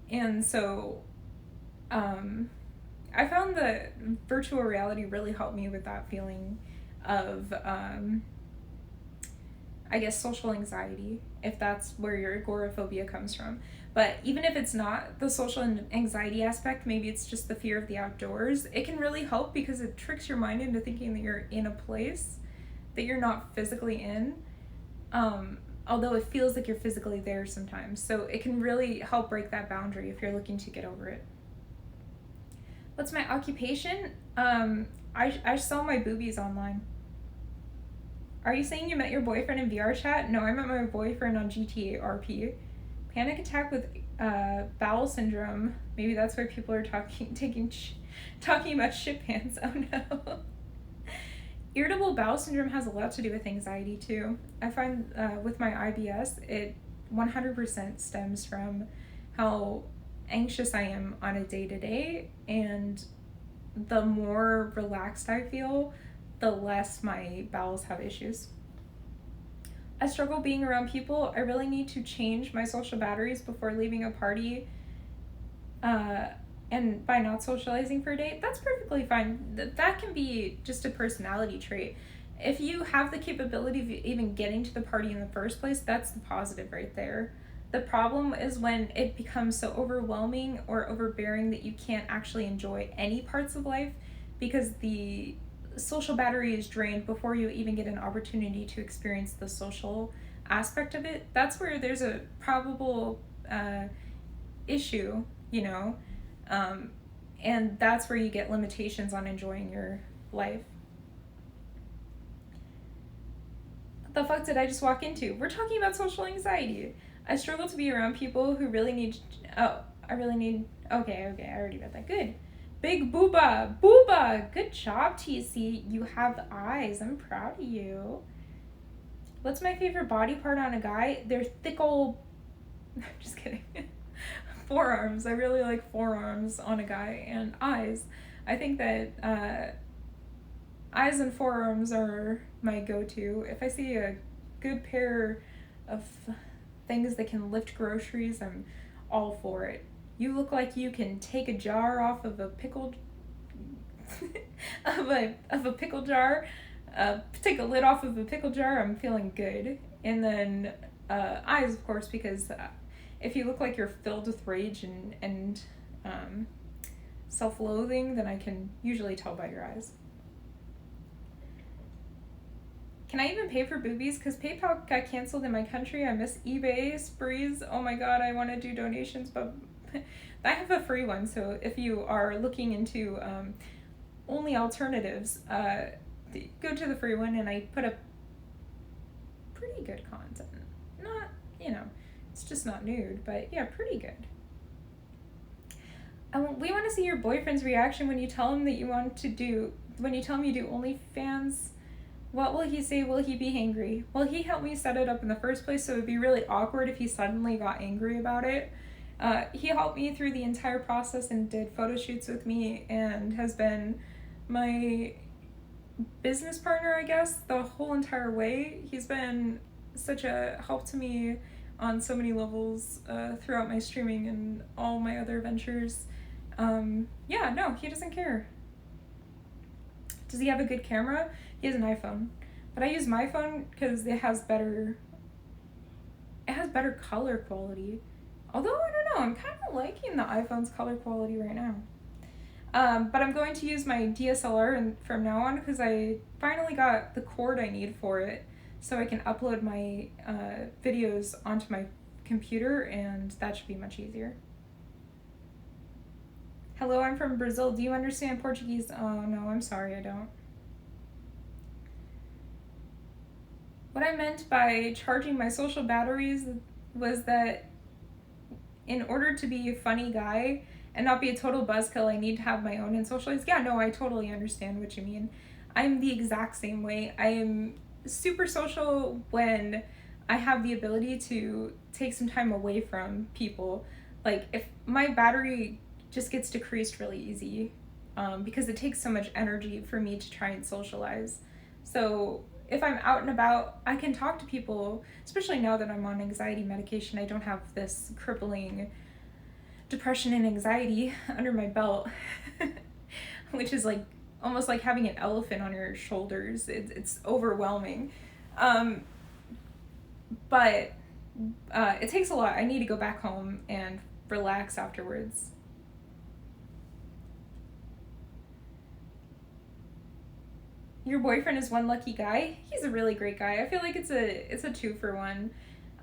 And so I found that virtual reality really helped me with that feeling of, I guess, social anxiety, if that's where your agoraphobia comes from. But even if it's not the social anxiety aspect, maybe it's just the fear of the outdoors, it can really help because it tricks your mind into thinking that you're in a place that you're not physically in, although it feels like you're physically there sometimes. So it can really help break that boundary if you're looking to get over it. What's my occupation? I sell my boobies online. Are you saying you met your boyfriend in VR chat? No, I met my boyfriend on GTA RP. Panic attack with bowel syndrome. Maybe that's why people are talking about shit pants. Oh no. Irritable bowel syndrome has a lot to do with anxiety too. I find with my IBS, it 100% stems from how anxious I am on a day-to-day, and the more relaxed I feel, the less my bowels have issues. I struggle being around people. I really need to change my social batteries before leaving a party, and by not socializing for a day. That's perfectly fine. That can be just a personality trait. If you have the capability of even getting to the party in the first place, that's the positive right there. The problem is when it becomes so overwhelming or overbearing that you can't actually enjoy any parts of life because the social battery is drained before you even get an opportunity to experience the social aspect of it. That's where there's a probable issue, and that's where you get limitations on enjoying your life. What the fuck did I just walk into? We're talking about social anxiety. I struggle to be around people who really need... Okay, I already read that. Good. Big booba. Booba! Good job, TC. You have eyes. I'm proud of you. What's my favorite body part on a guy? They're thick old... I'm just kidding. Forearms. I really like forearms on a guy. And eyes. I think that eyes and forearms are my go-to. If I see a good pair of things that can lift groceries, I'm all for it. You look like you can take a jar off of a pickled of a pickle jar, take a lid off of a pickle jar, I'm feeling good. And then eyes, of course, because if you look like you're filled with rage and self-loathing, then I can usually tell by your eyes. Can I even pay for boobies? Because PayPal got canceled in my country. I miss eBay sprees. Oh my god, I want to do donations, but I have a free one. So if you are looking into only alternatives, go to the free one, and I put up pretty good content. Not, it's just not nude, but yeah, pretty good. We want to see your boyfriend's reaction when you tell him that when you tell him you do OnlyFans. What will he say? Will he be angry? Well, he helped me set it up in the first place, so it would be really awkward if he suddenly got angry about it. He helped me through the entire process and did photo shoots with me and has been my business partner, I guess, the whole entire way. He's been such a help to me on so many levels throughout my streaming and all my other ventures. He doesn't care. Does he have a good camera? He has an iPhone. But I use my phone because it has better color quality. Although, I don't know, I'm kind of liking the iPhone's color quality right now. But I'm going to use my DSLR from now on because I finally got the cord I need for it, so I can upload my videos onto my computer, and that should be much easier. Hello, I'm from Brazil. Do you understand Portuguese? Oh, no, I'm sorry, I don't. What I meant by charging my social batteries was that in order to be a funny guy and not be a total buzzkill, I need to have my own and socialize. Yeah, no, I totally understand what you mean. I'm the exact same way. I am super social when I have the ability to take some time away from people. Like, if my battery just gets decreased really easy, because it takes so much energy for me to try and socialize. So if I'm out and about, I can talk to people, especially now that I'm on anxiety medication. I don't have this crippling depression and anxiety under my belt, which is like almost like having an elephant on your shoulders. It's overwhelming. But it takes a lot. I need to go back home and relax afterwards. Your boyfriend is one lucky guy. He's a really great guy. I feel like it's a 2-for-1.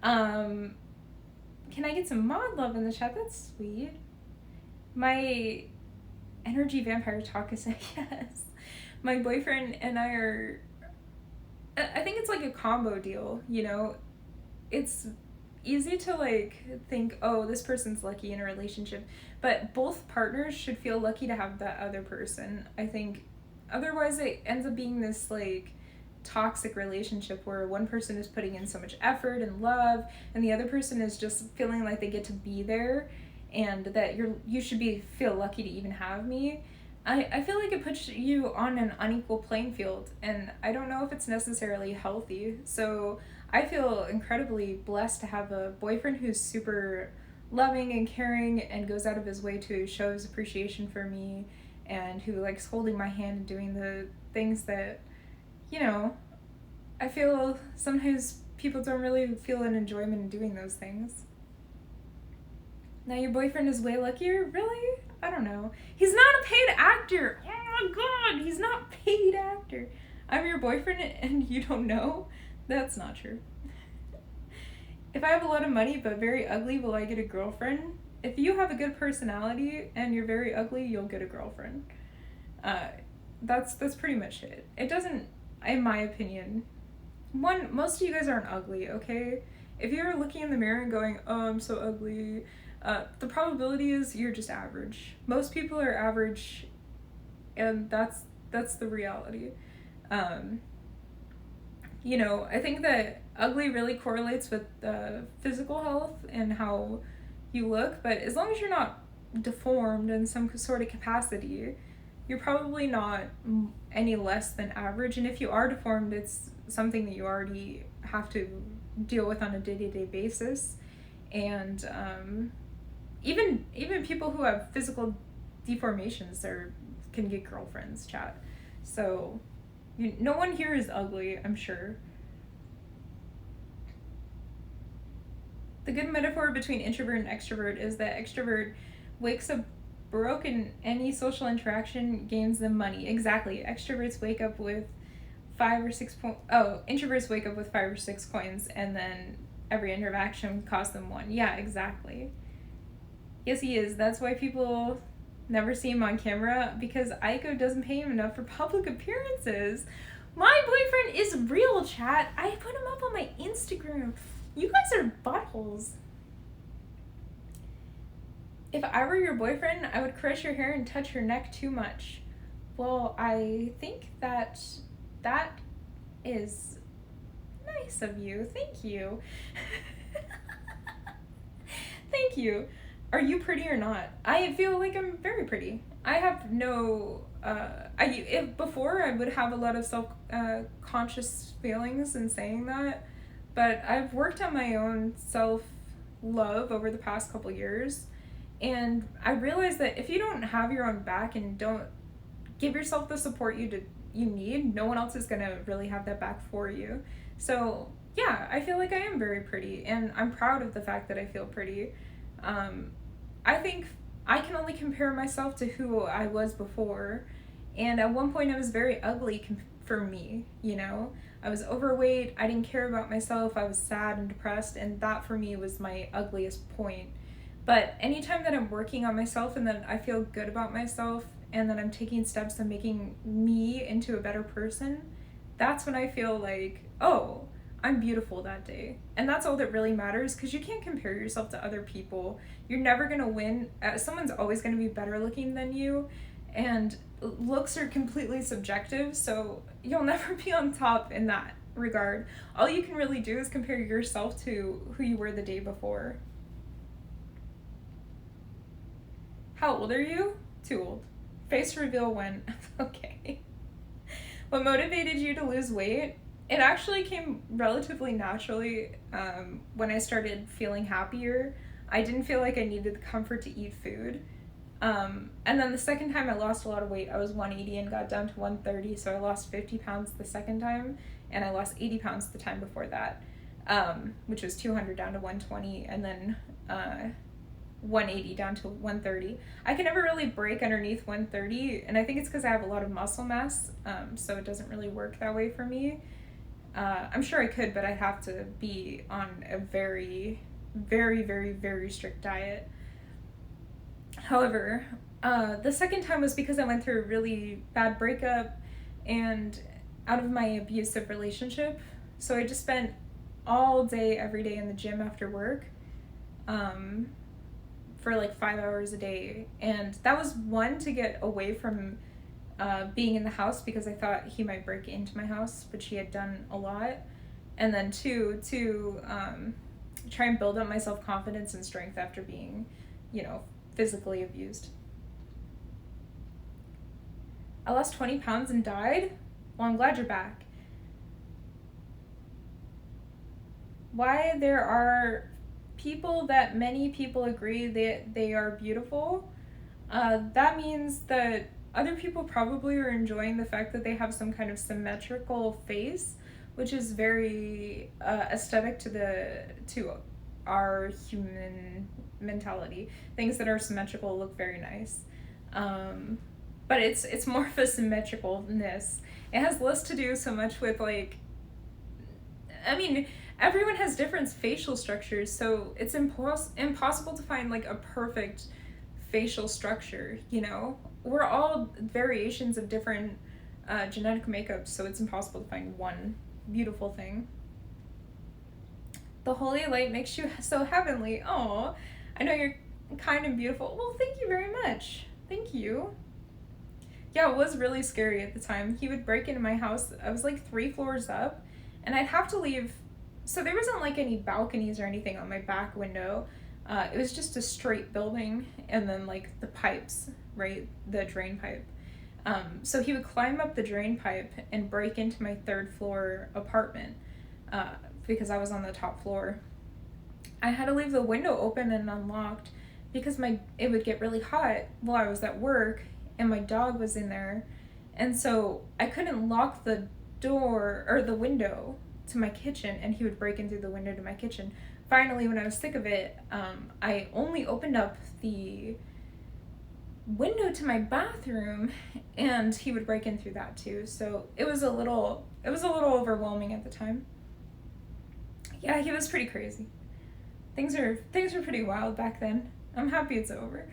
Can I get some mod love in the chat? That's sweet. My energy vampire talk is like, yes. My boyfriend and I are, I think it's like a combo deal, you know? It's easy to like think, oh, this person's lucky in a relationship, but both partners should feel lucky to have that other person. I think otherwise it ends up being this like toxic relationship where one person is putting in so much effort and love and the other person is just feeling like they get to be there and that you should feel lucky to even have me. I feel like it puts you on an unequal playing field, and I don't know if it's necessarily healthy. So I feel incredibly blessed to have a boyfriend who's super loving and caring and goes out of his way to show his appreciation for me, and who likes holding my hand and doing the things that, you know, I feel sometimes people don't really feel an enjoyment in doing those things. Now your boyfriend is way luckier? Really? I don't know. He's not a paid actor. Oh my god, he's not a paid actor. I'm your boyfriend and you don't know? That's not true. If I have a lot of money but very ugly, will I get a girlfriend? If you have a good personality and you're very ugly, you'll get a girlfriend. That's pretty much it. It doesn't, in my opinion, most of you guys aren't ugly, okay? If you're looking in the mirror and going, oh, I'm so ugly, the probability is you're just average. Most people are average, and that's the reality. You know, I think that ugly really correlates with physical health and how you look, but as long as you're not deformed in some sort of capacity, you're probably not any less than average. And if you are deformed, it's something that you already have to deal with on a day-to-day basis. And even people who have physical deformations can get girlfriends, chat. So no one here is ugly, I'm sure. The good metaphor between introvert and extrovert is that extrovert wakes up broke in any social interaction, gains them money. Exactly. Extroverts wake up with 5 or 6 introverts wake up with 5 or 6 coins, and then every interaction costs them 1. Yeah, exactly. Yes, he is. That's why people never see him on camera, because Aiko doesn't pay him enough for public appearances. My boyfriend is real, chat. I put him up on my Instagram. You guys are buttholes. If I were your boyfriend, I would caress your hair and touch your neck too much. Well, I think that is nice of you. Thank you. Thank you. Are you pretty or not? I feel like I'm very pretty. I have no, before I would have a lot of self-conscious feelings in saying that, but I've worked on my own self-love over the past couple years, and I realized that if you don't have your own back and don't give yourself the support you you need, no one else is gonna really have that back for you. So yeah, I feel like I am very pretty, and I'm proud of the fact that I feel pretty. I think I can only compare myself to who I was before, and at one point I was very ugly for me, you know? I was overweight, I didn't care about myself, I was sad and depressed, and that for me was my ugliest point. But anytime that I'm working on myself and that I feel good about myself and that I'm taking steps and making me into a better person, that's when I feel like, oh, I'm beautiful that day. And that's all that really matters, because you can't compare yourself to other people. You're never going to win. Someone's always going to be better looking than you. And looks are completely subjective, so you'll never be on top in that regard. All you can really do is compare yourself to who you were the day before. How old are you? Too old. Face reveal when? Okay. What motivated you to lose weight? It actually came relatively naturally when I started feeling happier. I didn't feel like I needed the comfort to eat food. And then the second time I lost a lot of weight, I was 180 and got down to 130, so I lost 50 pounds the second time, and I lost 80 pounds the time before that, which was 200 down to 120, and then 180 down to 130. I can never really break underneath 130, and I think it's because I have a lot of muscle mass, so it doesn't really work that way for me. I'm sure I could, but I have to be on a very, very, very, very strict diet. However, the second time was because I went through a really bad breakup and out of my abusive relationship. So I just spent all day, every day in the gym after work for like 5 hours a day. And that was one, to get away from being in the house, because I thought he might break into my house, which he had done a lot. And then two, to try and build up my self-confidence and strength after being, physically abused. I lost 20 pounds and died? Well, I'm glad you're back. Why there are people that many people agree that they are beautiful, that means that other people probably are enjoying the fact that they have some kind of symmetrical face, which is very aesthetic to our human mentality. Things that are symmetrical look very nice, but it's more of a symmetricalness. It has less to do so much with everyone has different facial structures, so it's impossible to find like a perfect facial structure. We're all variations of different genetic makeups, so it's impossible to find one beautiful thing. The holy light makes you so heavenly. Oh, I know you're kind and beautiful. Well, thank you very much. Thank you. Yeah, it was really scary at the time. He would break into my house. I was like 3 floors up, and I'd have to leave. So there wasn't like any balconies or anything on my back window. It was just a straight building, and then like the pipes, right? The drain pipe. So he would climb up the drain pipe and break into my 3rd floor apartment because I was on the top floor. I had to leave the window open and unlocked because it would get really hot while I was at work, and my dog was in there, and so I couldn't lock the door or the window to my kitchen, and he would break in through the window to my kitchen. Finally, when I was sick of it, I only opened up the window to my bathroom, and he would break in through that too. So it was a little overwhelming at the time. Yeah, he was pretty crazy. Things were pretty wild back then. I'm happy it's over.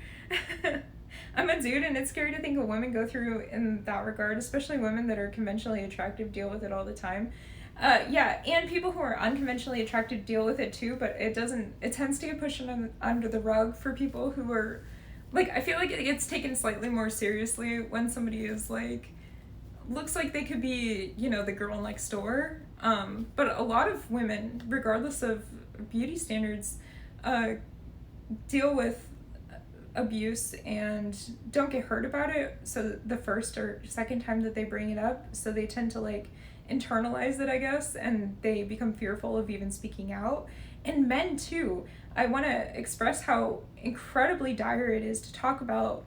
I'm a dude, and it's scary to think what women go through in that regard, especially women that are conventionally attractive deal with it all the time. Yeah, and people who are unconventionally attractive deal with it too, but it tends to get pushed under the rug for people who are, like, I feel like it gets taken slightly more seriously when somebody is, like, looks like they could be, the girl next door. But a lot of women, regardless of beauty standards, deal with abuse and don't get hurt about it, so the first or second time that they bring it up, so they tend to, like, internalize it, I guess, and they become fearful of even speaking out. And men too. I want to express how incredibly dire it is to talk about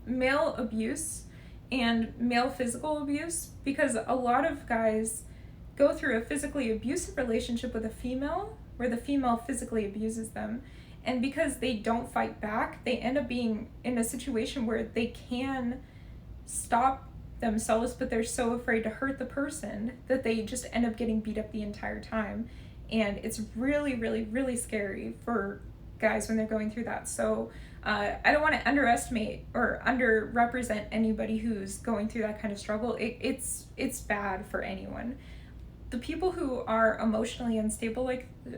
male abuse and male physical abuse, because a lot of guys go through a physically abusive relationship with a female where the female physically abuses them. And because they don't fight back, they end up being in a situation where they can stop themselves, but they're so afraid to hurt the person that they just end up getting beat up the entire time. And it's really, really, really scary for guys when they're going through that. So I don't want to underestimate or underrepresent anybody who's going through that kind of struggle. It's bad for anyone. The people who are emotionally unstable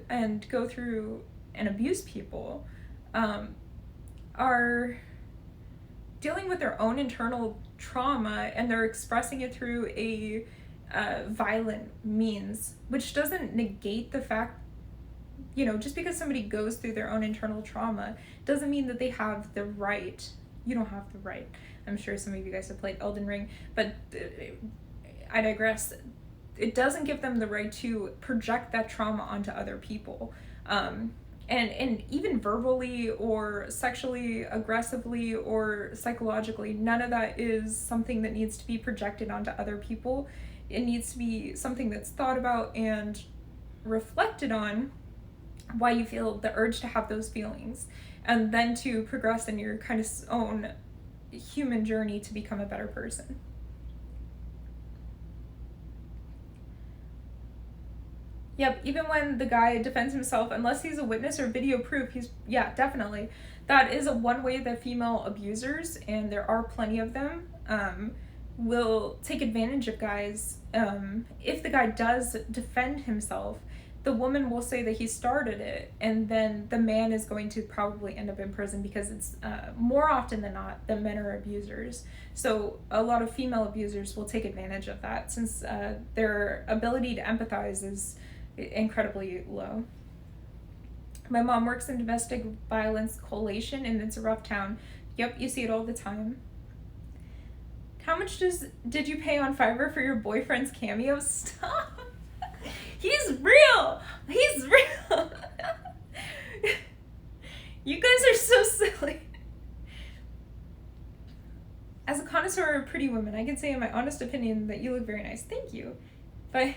and go through and abuse people are dealing with their own internal trauma, and they're expressing it through a violent means, which doesn't negate the fact, just because somebody goes through their own internal trauma doesn't mean that they have the right. You don't have the right. I'm sure some of you guys have played Elden Ring, but I digress. It doesn't give them the right to project that trauma onto other people. And even verbally or sexually aggressively or psychologically, none of that is something that needs to be projected onto other people. It needs to be something that's thought about and reflected on, why you feel the urge to have those feelings, and then to progress in your kind of own human journey to become a better person. Yep, even when the guy defends himself, unless he's a witness or video proof, definitely. That is one way that female abusers, and there are plenty of them, will take advantage of guys. If the guy does defend himself, the woman will say that he started it, and then the man is going to probably end up in prison, because it's more often than not that men are abusers. So a lot of female abusers will take advantage of that, since their ability to empathize is incredibly low. My mom works in domestic violence collation, and it's a rough town. Yep, you see it all the time. How much did you pay on Fiverr for your boyfriend's cameo? Stop! He's real! He's real! You guys are so silly. As a connoisseur of pretty women, I can say in my honest opinion that you look very nice. Thank you. But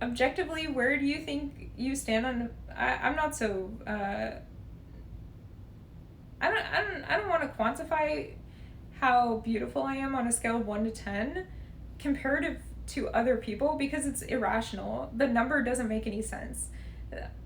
objectively, where do you think you stand on? I'm not so. I don't want to quantify how beautiful I am on a scale of 1 to 10, comparative to other people, because it's irrational. The number doesn't make any sense.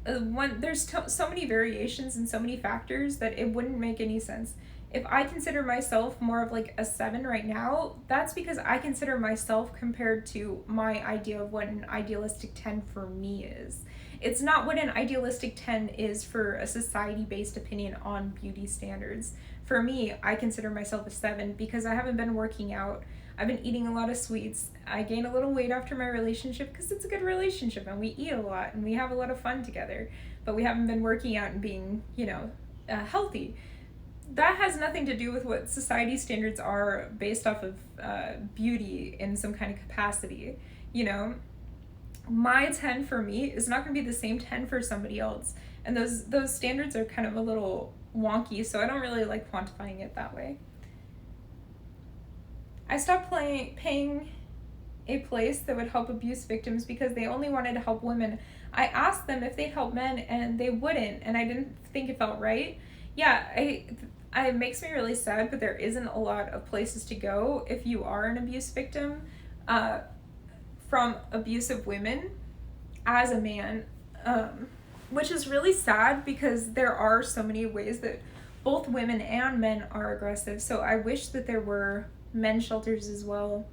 There's so many variations and so many factors that it wouldn't make any sense. If I consider myself more of like a 7 right now, that's because I consider myself compared to my idea of what an idealistic 10 for me is. It's not what an idealistic 10 is for a society-based opinion on beauty standards. For me, I consider myself a 7 because I haven't been working out. I've been eating a lot of sweets. I gained a little weight after my relationship because it's a good relationship and we eat a lot and we have a lot of fun together. But we haven't been working out and being, healthy. That has nothing to do with what society standards are based off of beauty in some kind of capacity. My 10 for me is not going to be the same 10 for somebody else. And those standards are kind of a little wonky, so I don't really like quantifying it that way. I stopped paying a place that would help abuse victims because they only wanted to help women. I asked them if they'd help men and they wouldn't, and I didn't think it felt right. Yeah, it makes me really sad, but there isn't a lot of places to go if you are an abuse victim from abusive women as a man, which is really sad because there are so many ways that both women and men are aggressive. So I wish that there were men's shelters as well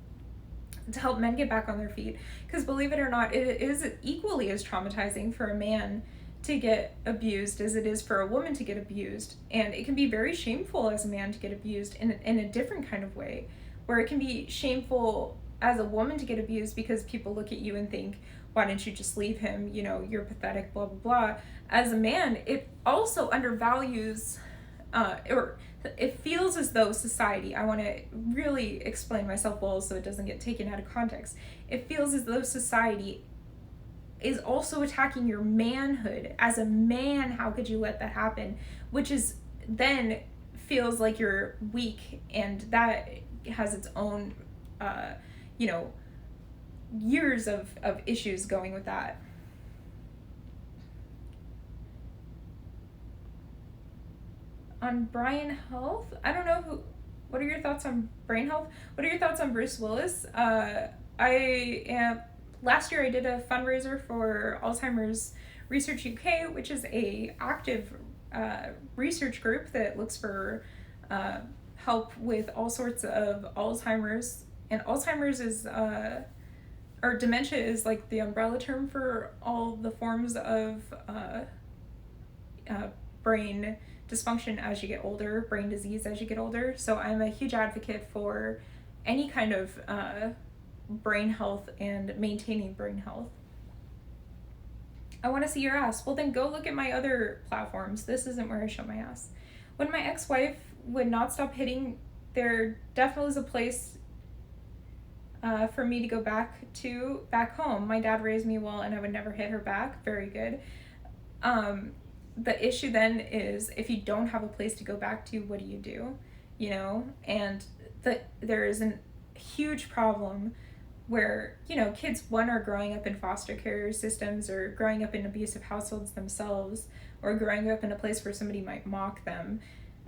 to help men get back on their feet, because believe it or not, it is equally as traumatizing for a man to get abused as it is for a woman to get abused. And it can be very shameful as a man to get abused in a different kind of way, where it can be shameful as a woman to get abused because people look at you and think, why didn't you just leave him? You're pathetic, blah, blah, blah. As a man, it also undervalues, or it feels as though society, I want to really explain myself well so it doesn't get taken out of context. It feels as though society is also attacking your manhood. As a man, how could you let that happen? Which is then feels like you're weak, and that has its own, you know, years of issues going with that. On Brian Health, I don't know who. What are your thoughts on brain health? What are your thoughts on Bruce Willis? I am. Last year, I did a fundraiser for Alzheimer's Research UK, which is a active research group that looks for help with all sorts of Alzheimer's. And Alzheimer's is, or dementia is like the umbrella term for all the forms of brain dysfunction as you get older, brain disease as you get older. So I'm a huge advocate for any kind of brain health and maintaining brain health. I want to see your ass. Well, then go look at my other platforms. This isn't where I show my ass. When my ex-wife would not stop hitting, there definitely was a place for me to go back home. My dad raised me well, and I would never hit her back. Very good. The issue then is, if you don't have a place to go back to, what do? You know? And there is a huge problem where, you know, kids, one, are growing up in foster care systems, or growing up in abusive households themselves, or growing up in a place where somebody might mock them.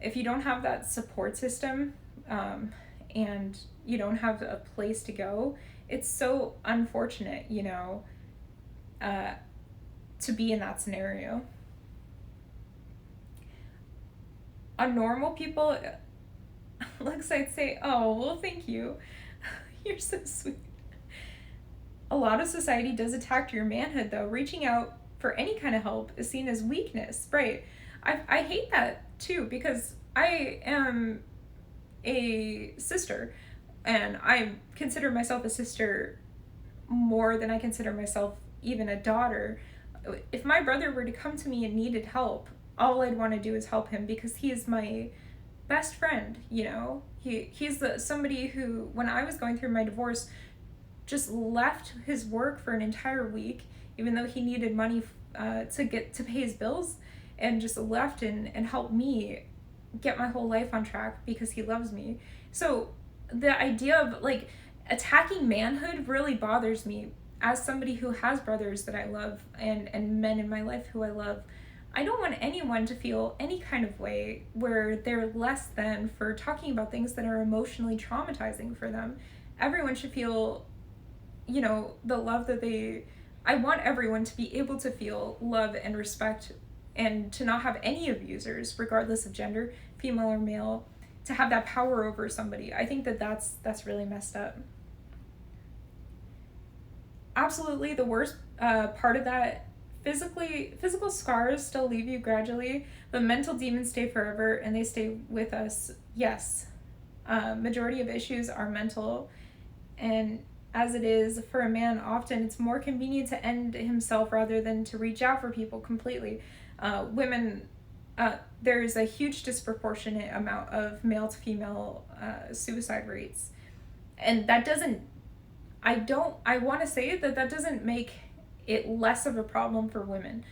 If you don't have that support system, and you don't have a place to go, it's so unfortunate, you know, to be in that scenario. On normal people, Lex, I'd say, oh, well, thank you. You're so sweet. A lot of society does attack your manhood, though. Reaching out for any kind of help is seen as weakness, right? I hate that, too, because I am a sister, and I consider myself a sister more than I consider myself even a daughter. If my brother were to come to me and needed help, all I'd want to do is help him, because he is my best friend, you know? He's somebody who, when I was going through my divorce, just left his work for an entire week, even though he needed money to pay his bills, and just left and helped me get my whole life on track because he loves me. So the idea of like attacking manhood really bothers me as somebody who has brothers that I love, and men in my life who I love. I don't want anyone to feel any kind of way where they're less than for talking about things that are emotionally traumatizing for them. Everyone should feel, you know, the love that I want everyone to be able to feel love and respect, and to not have any abusers, regardless of gender, female or male, to have that power over somebody. I think that's really messed up. Absolutely, the worst part of that, physical scars still leave you gradually, but mental demons stay forever, and they stay with us. Yes, majority of issues are mental, and as it is for a man, often it's more convenient to end himself rather than to reach out for people completely. Women, there's a huge disproportionate amount of male to female suicide rates, and that doesn't, I want to say that doesn't make it less of a problem for women.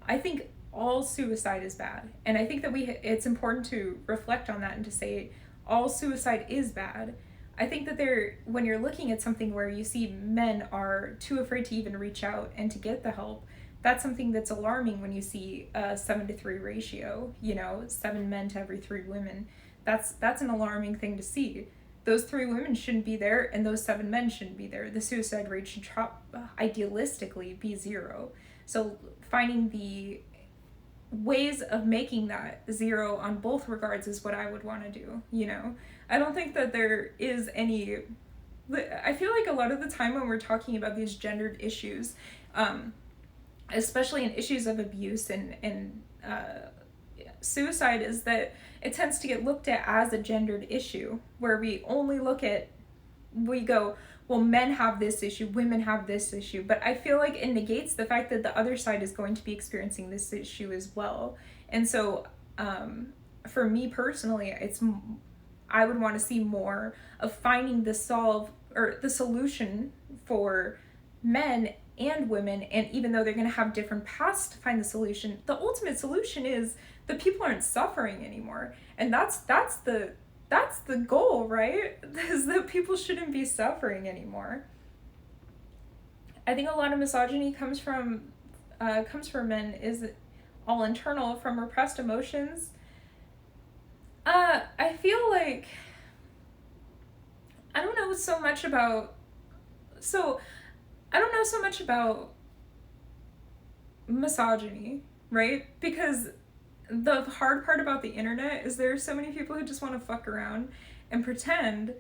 I think all suicide is bad, and I think that it's important to reflect on that and to say all suicide is bad. I think that when you're looking at something where you see men are too afraid to even reach out and to get the help, that's something that's alarming. When you see a 7-to-3 ratio, you know, 7 men to every 3 women, that's an alarming thing to see. Those 3 women shouldn't be there, and those 7 men shouldn't be there. The suicide rate should idealistically be 0. So finding the ways of making that 0 on both regards is what I would want to do, you know? I don't think that there is any... I feel like a lot of the time when we're talking about these gendered issues, especially in issues of abuse and suicide, is that it tends to get looked at as a gendered issue, where we go, well, men have this issue, women have this issue, but I feel like it negates the fact that the other side is going to be experiencing this issue as well. And so for me personally, I would want to see more of finding the solution for men and women, and even though they're going to have different paths to find the solution, the ultimate solution is the people aren't suffering anymore. And that's the goal, right? Is that people shouldn't be suffering anymore. I think a lot of misogyny comes from men is all internal, from repressed emotions. I feel like I don't know so much about misogyny, right? Because the hard part about the internet is there are so many people who just want to fuck around and pretend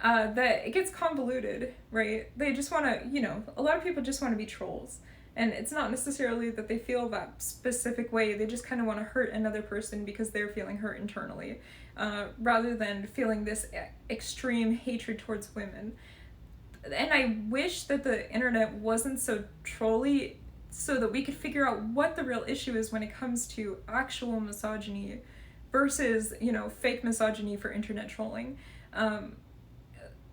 that it gets convoluted, right? They just want to, a lot of people just want to be trolls. And it's not necessarily that they feel that specific way, they just kind of want to hurt another person because they're feeling hurt internally, rather than feeling this extreme hatred towards women. And I wish that the internet wasn't so trolly, so that we could figure out what the real issue is when it comes to actual misogyny versus, fake misogyny for internet trolling.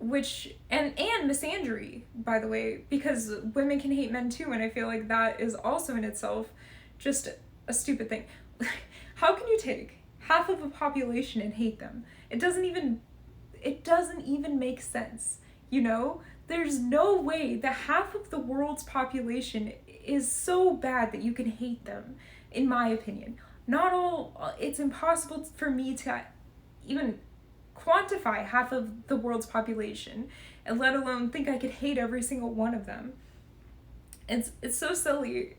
Which and misandry, by the way, because women can hate men too, and I feel like that is also in itself just a stupid thing. How can you take half of a population and hate them? It doesn't even make sense, There's no way that half of the world's population is so bad that you can hate them, in my opinion. Not all, it's impossible for me to even quantify half of the world's population, and let alone think I could hate every single one of them. It's so silly,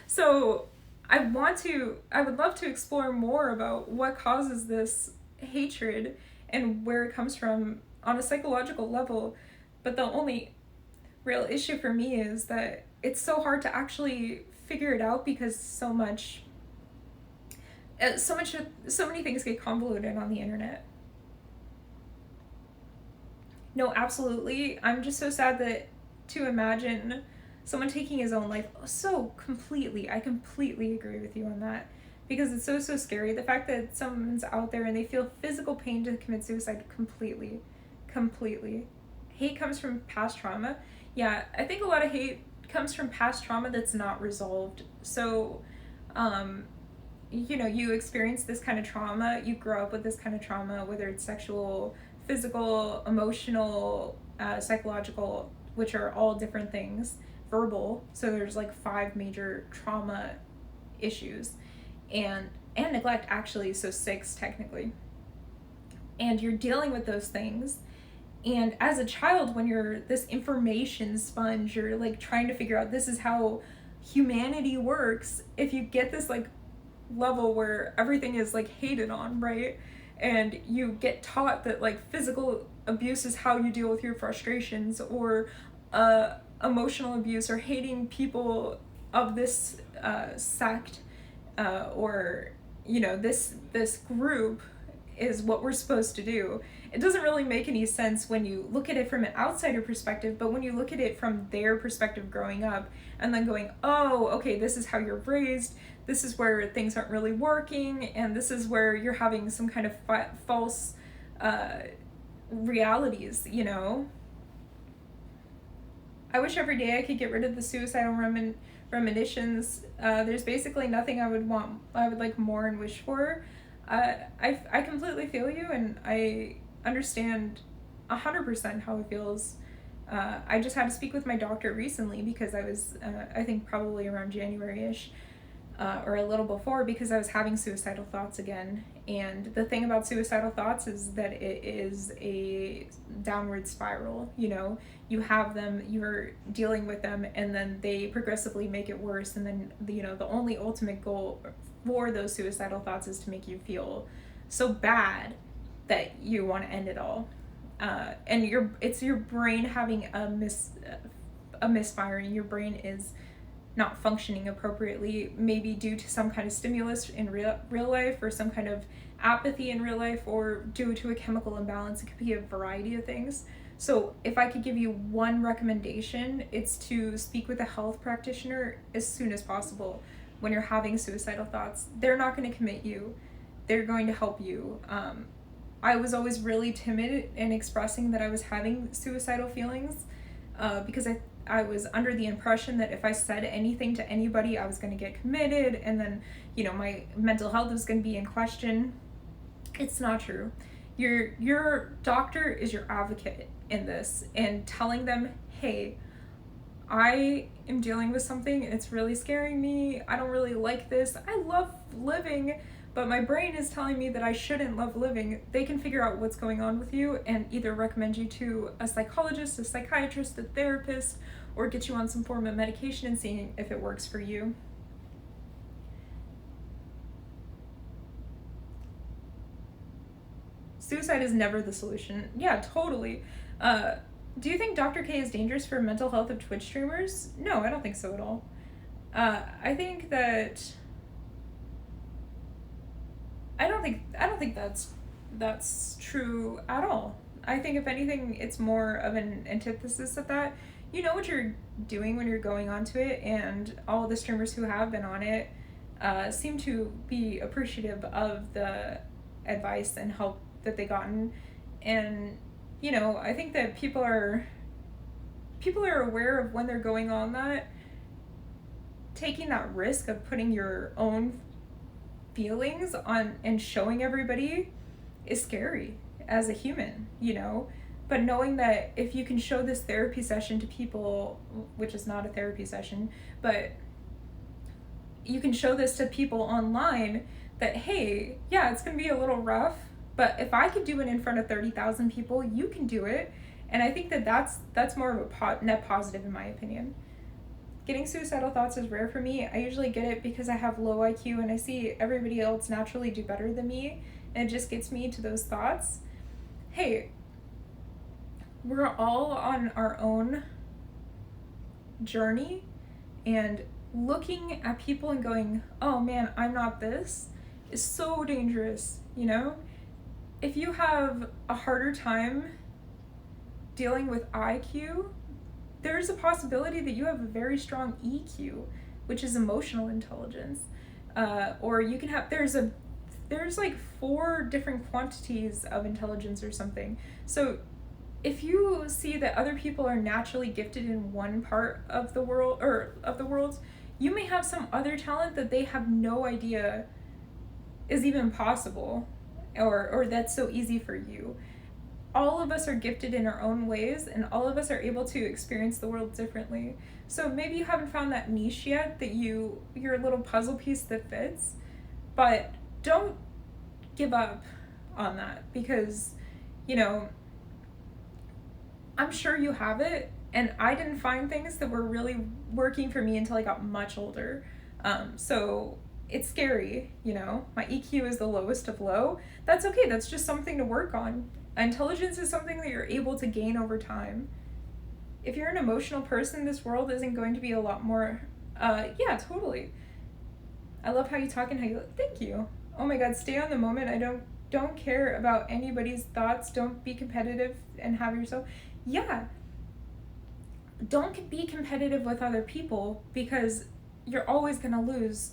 So I would love to explore more about what causes this hatred and where it comes from on a psychological level. But the only real issue for me is that it's so hard to actually figure it out, because so many things get convoluted on the internet. No, absolutely. I'm just so sad to imagine someone taking his own life so completely. I completely agree with you on that, because it's so scary. The fact that someone's out there and they feel physical pain to commit suicide, completely. Hate comes from past trauma. Yeah, I think a lot of hate comes from past trauma that's not resolved. So, you experience this kind of trauma, you grow up with this kind of trauma, whether it's sexual, physical, emotional, psychological, which are all different things, verbal. So there's like 5 major trauma issues, and neglect, actually, so 6 technically. And you're dealing with those things. And as a child, when you're this information sponge, you're like trying to figure out this is how humanity works. If you get this like level where everything is like hated on, right? And you get taught that like physical abuse is how you deal with your frustrations, or emotional abuse, or hating people of this sect, or this group is what we're supposed to do. It doesn't really make any sense when you look at it from an outsider perspective, but when you look at it from their perspective growing up, and then going, oh, okay, this is how you're raised, this is where things aren't really working, and this is where you're having some kind of false realities, I wish every day I could get rid of the suicidal premonitions. There's basically nothing I would like more and wish for. I completely feel you, and I understand 100% how it feels. I just had to speak with my doctor recently, because I was, I think probably around January-ish, or a little before, because I was having suicidal thoughts again. And the thing about suicidal thoughts is that it is a downward spiral. You have them, you're dealing with them, and then they progressively make it worse. And then, the only ultimate goal for those suicidal thoughts is to make you feel so bad that you want to end it all. And it's your brain having a misfiring. Your brain is not functioning appropriately, maybe due to some kind of stimulus in real life, or some kind of apathy in real life, or due to a chemical imbalance. It could be a variety of things. So if I could give you one recommendation, it's to speak with a health practitioner as soon as possible when you're having suicidal thoughts. They're not going to commit you. They're going to help you. I was always really timid in expressing that I was having suicidal feelings, because I was under the impression that if I said anything to anybody, I was going to get committed, and then, you know, my mental health was going to be in question. It's not true. Your doctor is your advocate in this, and telling them, hey, I am dealing with something and it's really scaring me. I don't really like this. I love living, but my brain is telling me that I shouldn't love living. They can figure out what's going on with you and either recommend you to a psychologist, a psychiatrist, a therapist, or get you on some form of medication and seeing if it works for you. Suicide is never the solution. Yeah, totally. Do you think Dr. K is dangerous for mental health of Twitch streamers? No, I don't think so at all. I think that I don't think that's true at all. I think if anything, it's more of an antithesis of that. You know what you're doing when you're going onto it, and all the streamers who have been on it seem to be appreciative of the advice and help that they gotten. And you know, I think that people are aware of when they're going on that, taking that risk of putting your own feelings on and showing everybody is scary as a human, you know. But knowing that if you can show this therapy session to people, which is not a therapy session, but you can show this to people online that, hey, yeah, it's going to be a little rough, but if I could do it in front of 30,000 people, you can do it. And I think that that's more of a net positive in my opinion. Getting suicidal thoughts is rare for me. I usually get it because I have low IQ and I see everybody else naturally do better than me, and it just gets me to those thoughts. Hey, we're all on our own journey, and looking at people and going, oh man, I'm not this, is so dangerous, you know? If you have a harder time dealing with IQ, there's a possibility that you have a very strong EQ, which is emotional intelligence. Or you can have, there's like 4 different quantities of intelligence or something. So if you see that other people are naturally gifted in one part of the world, you may have some other talent that they have no idea is even possible, or that's so easy for you. All of us are gifted in our own ways, and all of us are able to experience the world differently. So maybe you haven't found that niche yet, that you're a little puzzle piece that fits, but don't give up on that, because, you know, I'm sure you have it, and I didn't find things that were really working for me until I got much older. So it's scary, you know. My EQ is the lowest of low. That's okay. That's just something to work on. Intelligence is something that you're able to gain over time. If you're an emotional person, this world isn't going to be a lot more, yeah, totally. I love how you talk and how you, thank you. Oh my God, stay on the moment. I don't care about anybody's thoughts. Don't be competitive and have yourself. Yeah. Don't be competitive with other people, because you're always gonna lose.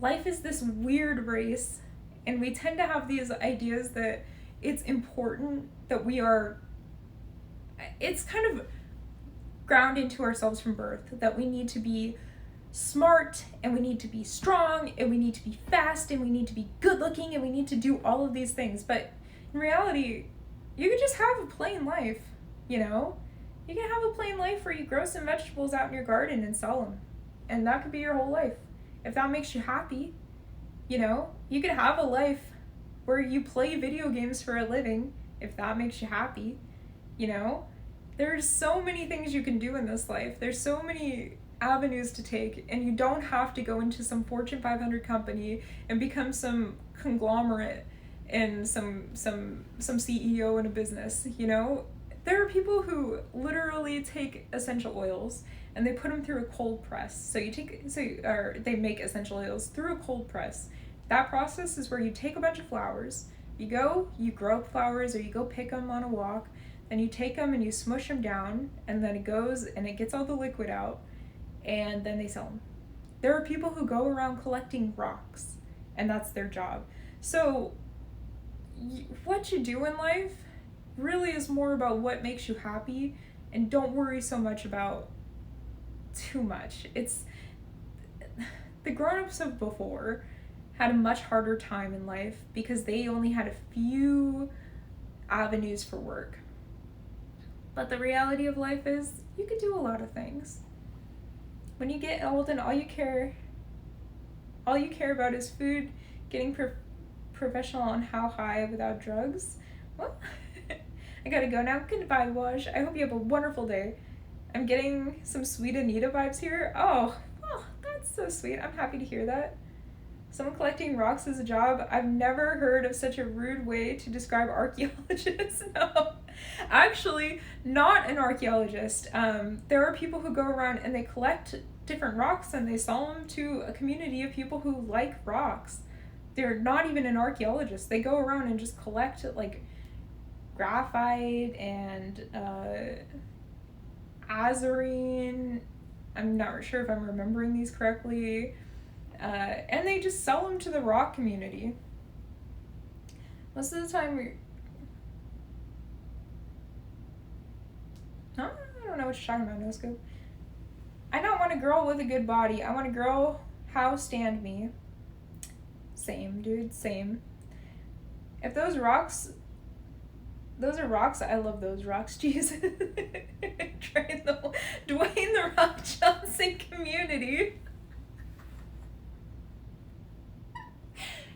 Life is this weird race, and we tend to have these ideas that it's important that it's kind of ground into ourselves from birth, that we need to be smart, and we need to be strong, and we need to be fast, and we need to be good looking, and we need to do all of these things. But in reality, you could just have a plain life, you know? You can have a plain life where you grow some vegetables out in your garden and sell them, and that could be your whole life. If that makes you happy, you know? You could have a life where you play video games for a living, if that makes you happy, you know? There's so many things you can do in this life. There's so many avenues to take, and you don't have to go into some Fortune 500 company and become some conglomerate and some CEO in a business, you know? There are people who literally take essential oils and they put them through a cold press. They make essential oils through a cold press. That process is where you take a bunch of flowers, you grow up flowers, or you go pick them on a walk, then you take them and you smush them down, and then it goes and it gets all the liquid out, and then they sell them. There are people who go around collecting rocks, and that's their job. So what you do in life really is more about what makes you happy, and don't worry so much about too much. It's the grown-ups of before had a much harder time in life because they only had a few avenues for work. But the reality of life is you could do a lot of things. When you get old and all you care about is food, getting professional on how high without drugs, well, I gotta go now. Goodbye, Waj. I hope you have a wonderful day. I'm getting some sweet Anita vibes here. Oh, that's so sweet. I'm happy to hear that. Someone collecting rocks is a job. I've never heard of such a rude way to describe archaeologists. No, actually, not an archaeologist. There are people who go around and they collect different rocks and they sell them to a community of people who like rocks. They're not even an archaeologist. They go around and just collect like graphite and azurine. I'm not sure if I'm remembering these correctly. And they just sell them to the rock community. Most of the time I don't know what you're talking about, no scope. I don't want a girl with a good body. I want a girl how stand me. Same, dude, same. If those are rocks, I love those rocks, Jesus. Train the Dwayne the Rock Johnson community.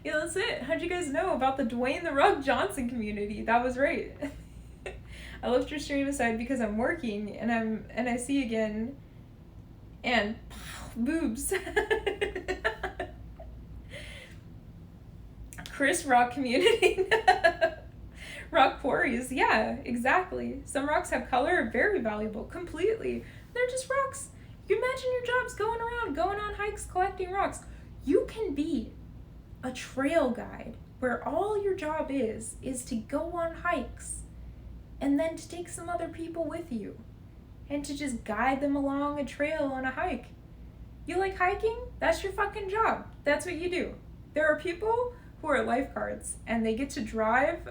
Yeah, that's it. How'd you guys know about the Dwayne the Rock Johnson community? That was right. I left your stream aside because I'm working and I see again and boobs. Chris Rock community. Rock quarries, yeah, exactly. Some rocks have color, very valuable, completely. They're just rocks. You imagine your job's going around, going on hikes, collecting rocks. You can be a trail guide where all your job is to go on hikes and then to take some other people with you and to just guide them along a trail on a hike. You like hiking? That's your fucking job. That's what you do. There are people who are lifeguards and they get to drive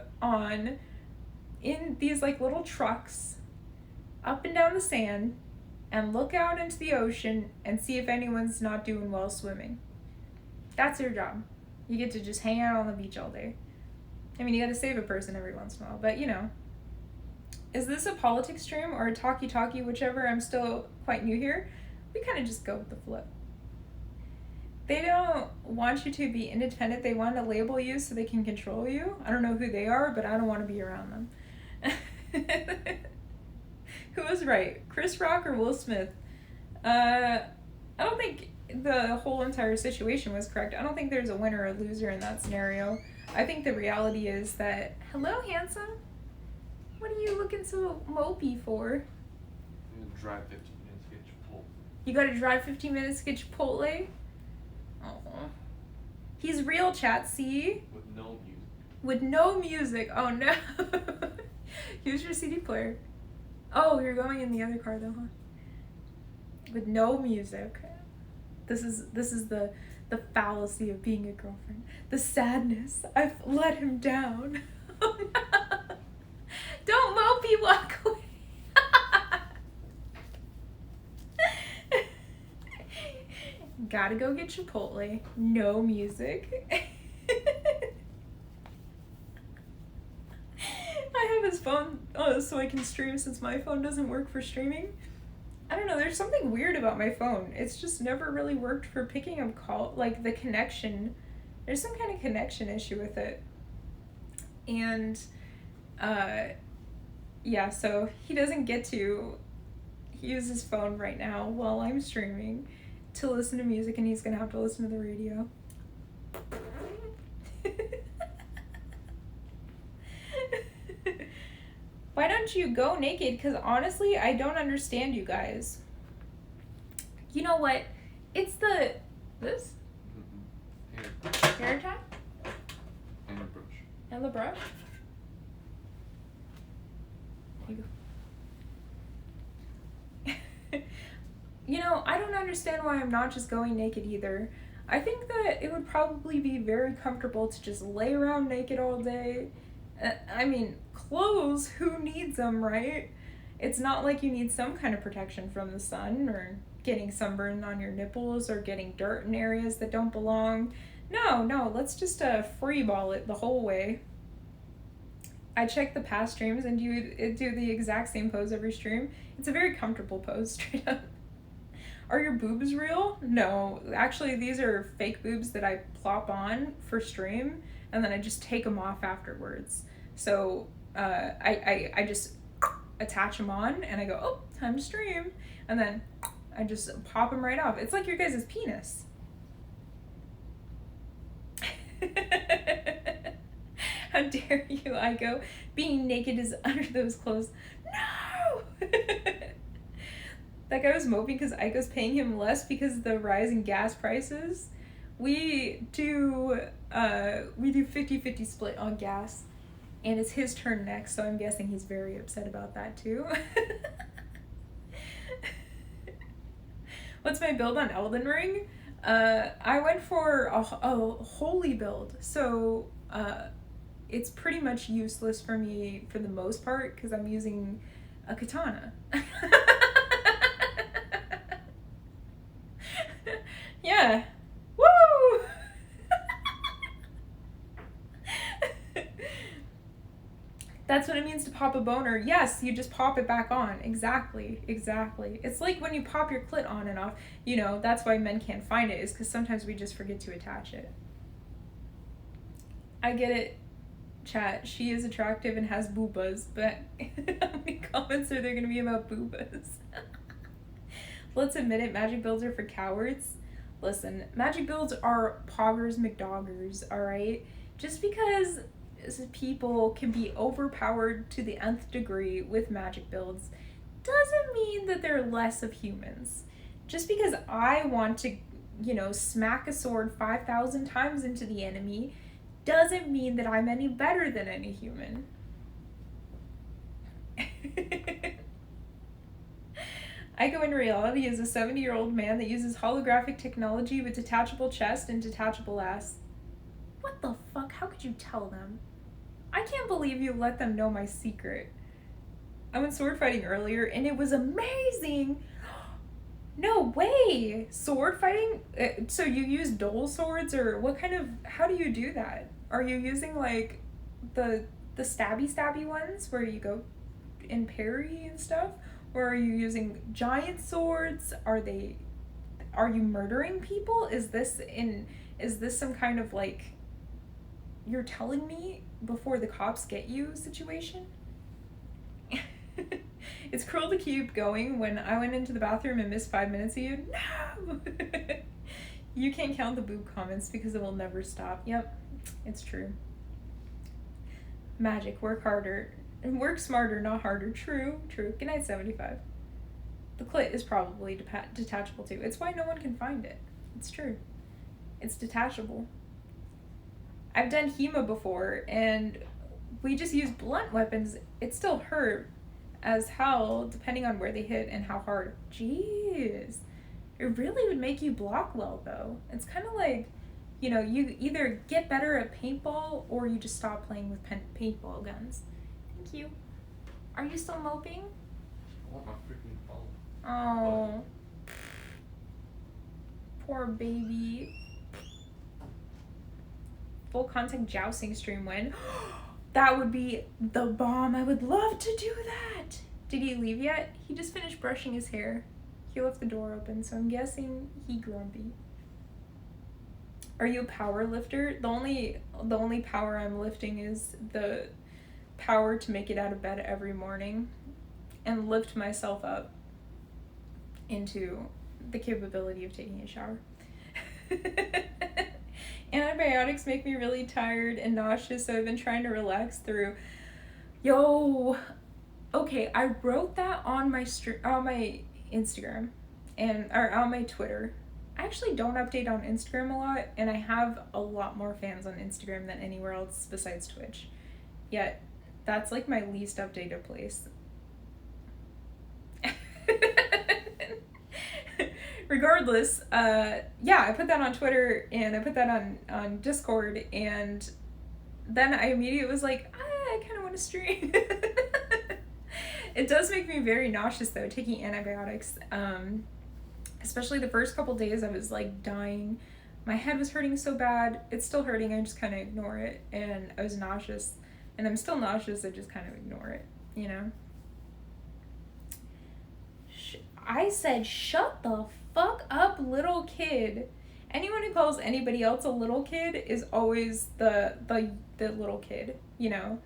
in these like little trucks up and down the sand and look out into the ocean and see if anyone's not doing well swimming. That's their job. You get to just hang out on the beach all day. I mean, you gotta save a person every once in a while, but you know. Is this a politics stream or a talkie-talkie, whichever? I'm still quite new here. We kind of just go with the flow. They don't want you to be independent. They want to label you so they can control you. I don't know who they are, but I don't want to be around them. Who was right? Chris Rock or Will Smith? I don't think the whole entire situation was correct. I don't think there's a winner or a loser in that scenario. I think the reality is that, hello, handsome. What are you looking so mopey for? I'm gonna drive 15 minutes to get Chipotle. You gotta drive 15 minutes to get Chipotle? Oh, he's real, chat, see? With no music. With no music. Oh no. Use your CD player. Oh, you're going in the other car though, huh? With no music. This is the fallacy of being a girlfriend. The sadness. I've let him down. Oh no. Don't mopey walk away. Gotta go get Chipotle. No music. I have his phone so I can stream since my phone doesn't work for streaming. I don't know, there's something weird about my phone. It's just never really worked for picking up call, like the connection. There's some kind of connection issue with it. And yeah, so he doesn't get to use his phone right now while I'm streaming to listen to music, and he's gonna have to listen to the radio. Why don't you go naked? Because honestly, I don't understand you guys. You know what? It's this? Mm-hmm. Hair tie? And a brush. And the brush? Here you go. You know, I don't understand why I'm not just going naked either. I think that it would probably be very comfortable to just lay around naked all day. I mean, clothes, who needs them, right? It's not like you need some kind of protection from the sun or getting sunburn on your nipples or getting dirt in areas that don't belong. No, let's just free ball it the whole way. I check the past streams and do the exact same pose every stream. It's a very comfortable pose, straight up. Are your boobs real? No, actually these are fake boobs that I plop on for stream, and then I just take them off afterwards. So I just attach them on, and I go, oh, time to stream, and then I just pop them right off. It's like your guys' penis. How dare you, Aiko? Being naked is under those clothes. No! That guy was moping because Aiko's paying him less because of the rise in gas prices. We do 50-50 split on gas, and it's his turn next, so I'm guessing he's very upset about that too. What's my build on Elden Ring? I went for a holy build, so it's pretty much useless for me for the most part because I'm using a katana. Yeah. Woo! That's what it means to pop a boner. Yes, you just pop it back on. Exactly. It's like when you pop your clit on and off. You know, that's why men can't find it, is because sometimes we just forget to attach it. I get it, chat. She is attractive and has boobas, but how many comments are there going to be about boobas? Let's admit it, magic builds are for cowards. Listen, magic builds are poggers McDoggers, alright? Just because people can be overpowered to the nth degree with magic builds doesn't mean that they're less of humans. Just because I want to, you know, smack a sword 5,000 times into the enemy doesn't mean that I'm any better than any human. Aiko in reality is a 70-year-old man that uses holographic technology with detachable chest and detachable ass. What the fuck? How could you tell them? I can't believe you let them know my secret. I went sword fighting earlier and it was amazing. No way! Sword fighting? So you use dual swords, or what kind of, how do you do that? Are you using like the stabby ones where you go and parry and stuff? Or are you using giant swords? Are you murdering people? Is this some kind of like, you're telling me before the cops get you situation? It's cruel to keep going when I went into the bathroom and missed 5 minutes of you. No! You can't count the boob comments because it will never stop. Yep, it's true. Magic, work harder. Work smarter, not harder. True. Good night, 75. The clit is probably detachable too. It's why no one can find it. It's true. It's detachable. I've done HEMA before, and we just used blunt weapons. It still hurt as hell, depending on where they hit and how hard. Jeez. It really would make you block well, though. It's kind of like, you know, you either get better at paintball or you just stop playing with paintball guns. Thank you. Are you still moping? I want my freaking phone. Oh. Poor baby. Full contact jousting stream when? That would be the bomb. I would love to do that. Did he leave yet? He just finished brushing his hair. He left the door open, so I'm guessing he grumpy. Are you a power lifter? The only power I'm lifting is the power to make it out of bed every morning and lift myself up into the capability of taking a shower. Antibiotics make me really tired and nauseous, so I've been trying to relax through. Yo, okay, I wrote that on my Instagram or on my Twitter. I actually don't update on Instagram a lot, and I have a lot more fans on Instagram than anywhere else besides Twitch. Yet, that's like my least updated place. Regardless, yeah, I put that on Twitter and I put that on Discord, and then I immediately was like, I kind of want to stream. It does make me very nauseous though, taking antibiotics. Especially the first couple days, I was like dying. My head was hurting so bad. It's still hurting, I just kind of ignore it. And I was nauseous. And I'm still nauseous, I just kind of ignore it, you know? I said, shut the fuck up, little kid. Anyone who calls anybody else a little kid is always the little kid, you know?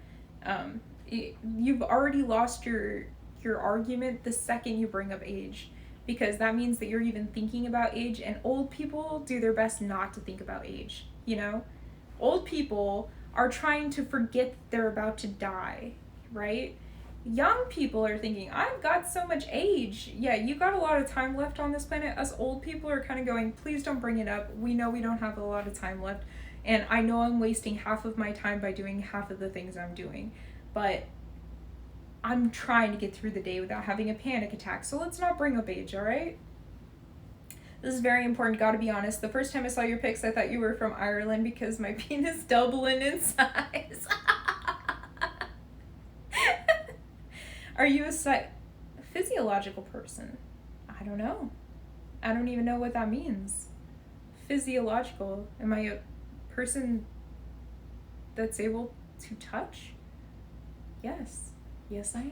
You've already lost your argument the second you bring up age, because that means that you're even thinking about age, and old people do their best not to think about age, you know? Old people are trying to forget that they're about to die, right? Young people are thinking, I've got so much age. Yeah, you got a lot of time left on this planet. Us old people are kind of going, please don't bring it up. We know we don't have a lot of time left. And I know I'm wasting half of my time by doing half of the things I'm doing. But I'm trying to get through the day without having a panic attack. So let's not bring up age, all right? This is very important, gotta be honest. The first time I saw your pics, I thought you were from Ireland because my penis doubling in size. Are you a physiological person? I don't know. I don't even know what that means. Physiological. Am I a person that's able to touch? Yes. Yes, I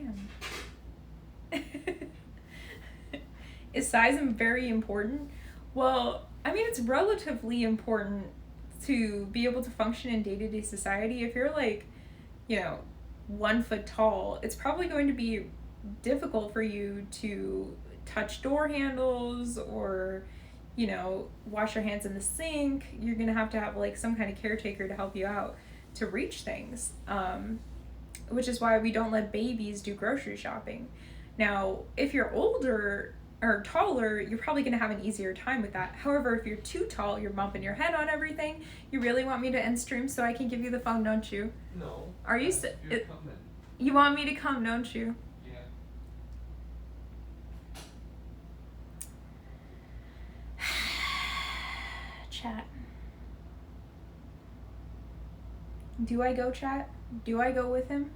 am. Is size very important? Well, I mean, it's relatively important to be able to function in day-to-day society. If you're like, you know, 1 foot tall, it's probably going to be difficult for you to touch door handles or, you know, wash your hands in the sink. You're gonna have to have like some kind of caretaker to help you out to reach things, which is why we don't let babies do grocery shopping. Now, if you're older or taller, you're probably gonna have an easier time with that. However, if you're too tall, you're bumping your head on everything. You really want me to end stream so I can give you the phone, don't you? No. Are you You're coming. You want me to come, don't you? Yeah. Chat. Do I go, chat? Do I go with him?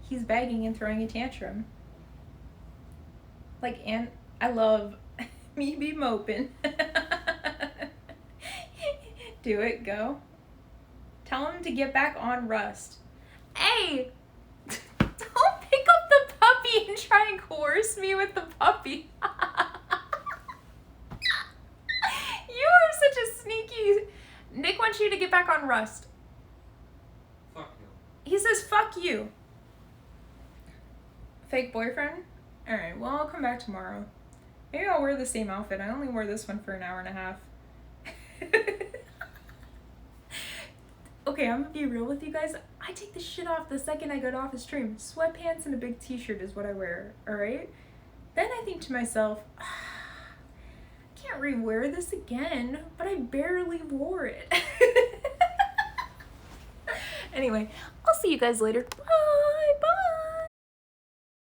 He's begging and throwing a tantrum. Like, and I love me be moping. Do it, go. Tell him to get back on Rust. Hey! Don't pick up the puppy and try and coerce me with the puppy. You are such a sneaky... Nick wants you to get back on Rust. Fuck you. He says, fuck you. Fake boyfriend? Alright, well, I'll come back tomorrow. Maybe I'll wear the same outfit. I only wore this one for an hour and a half. Okay, I'm gonna be real with you guys. I take this shit off the second I go off the stream. Sweatpants and a big t-shirt is what I wear, alright? Then I think to myself, I can't re-wear this again, but I barely wore it. Anyway, I'll see you guys later. Bye!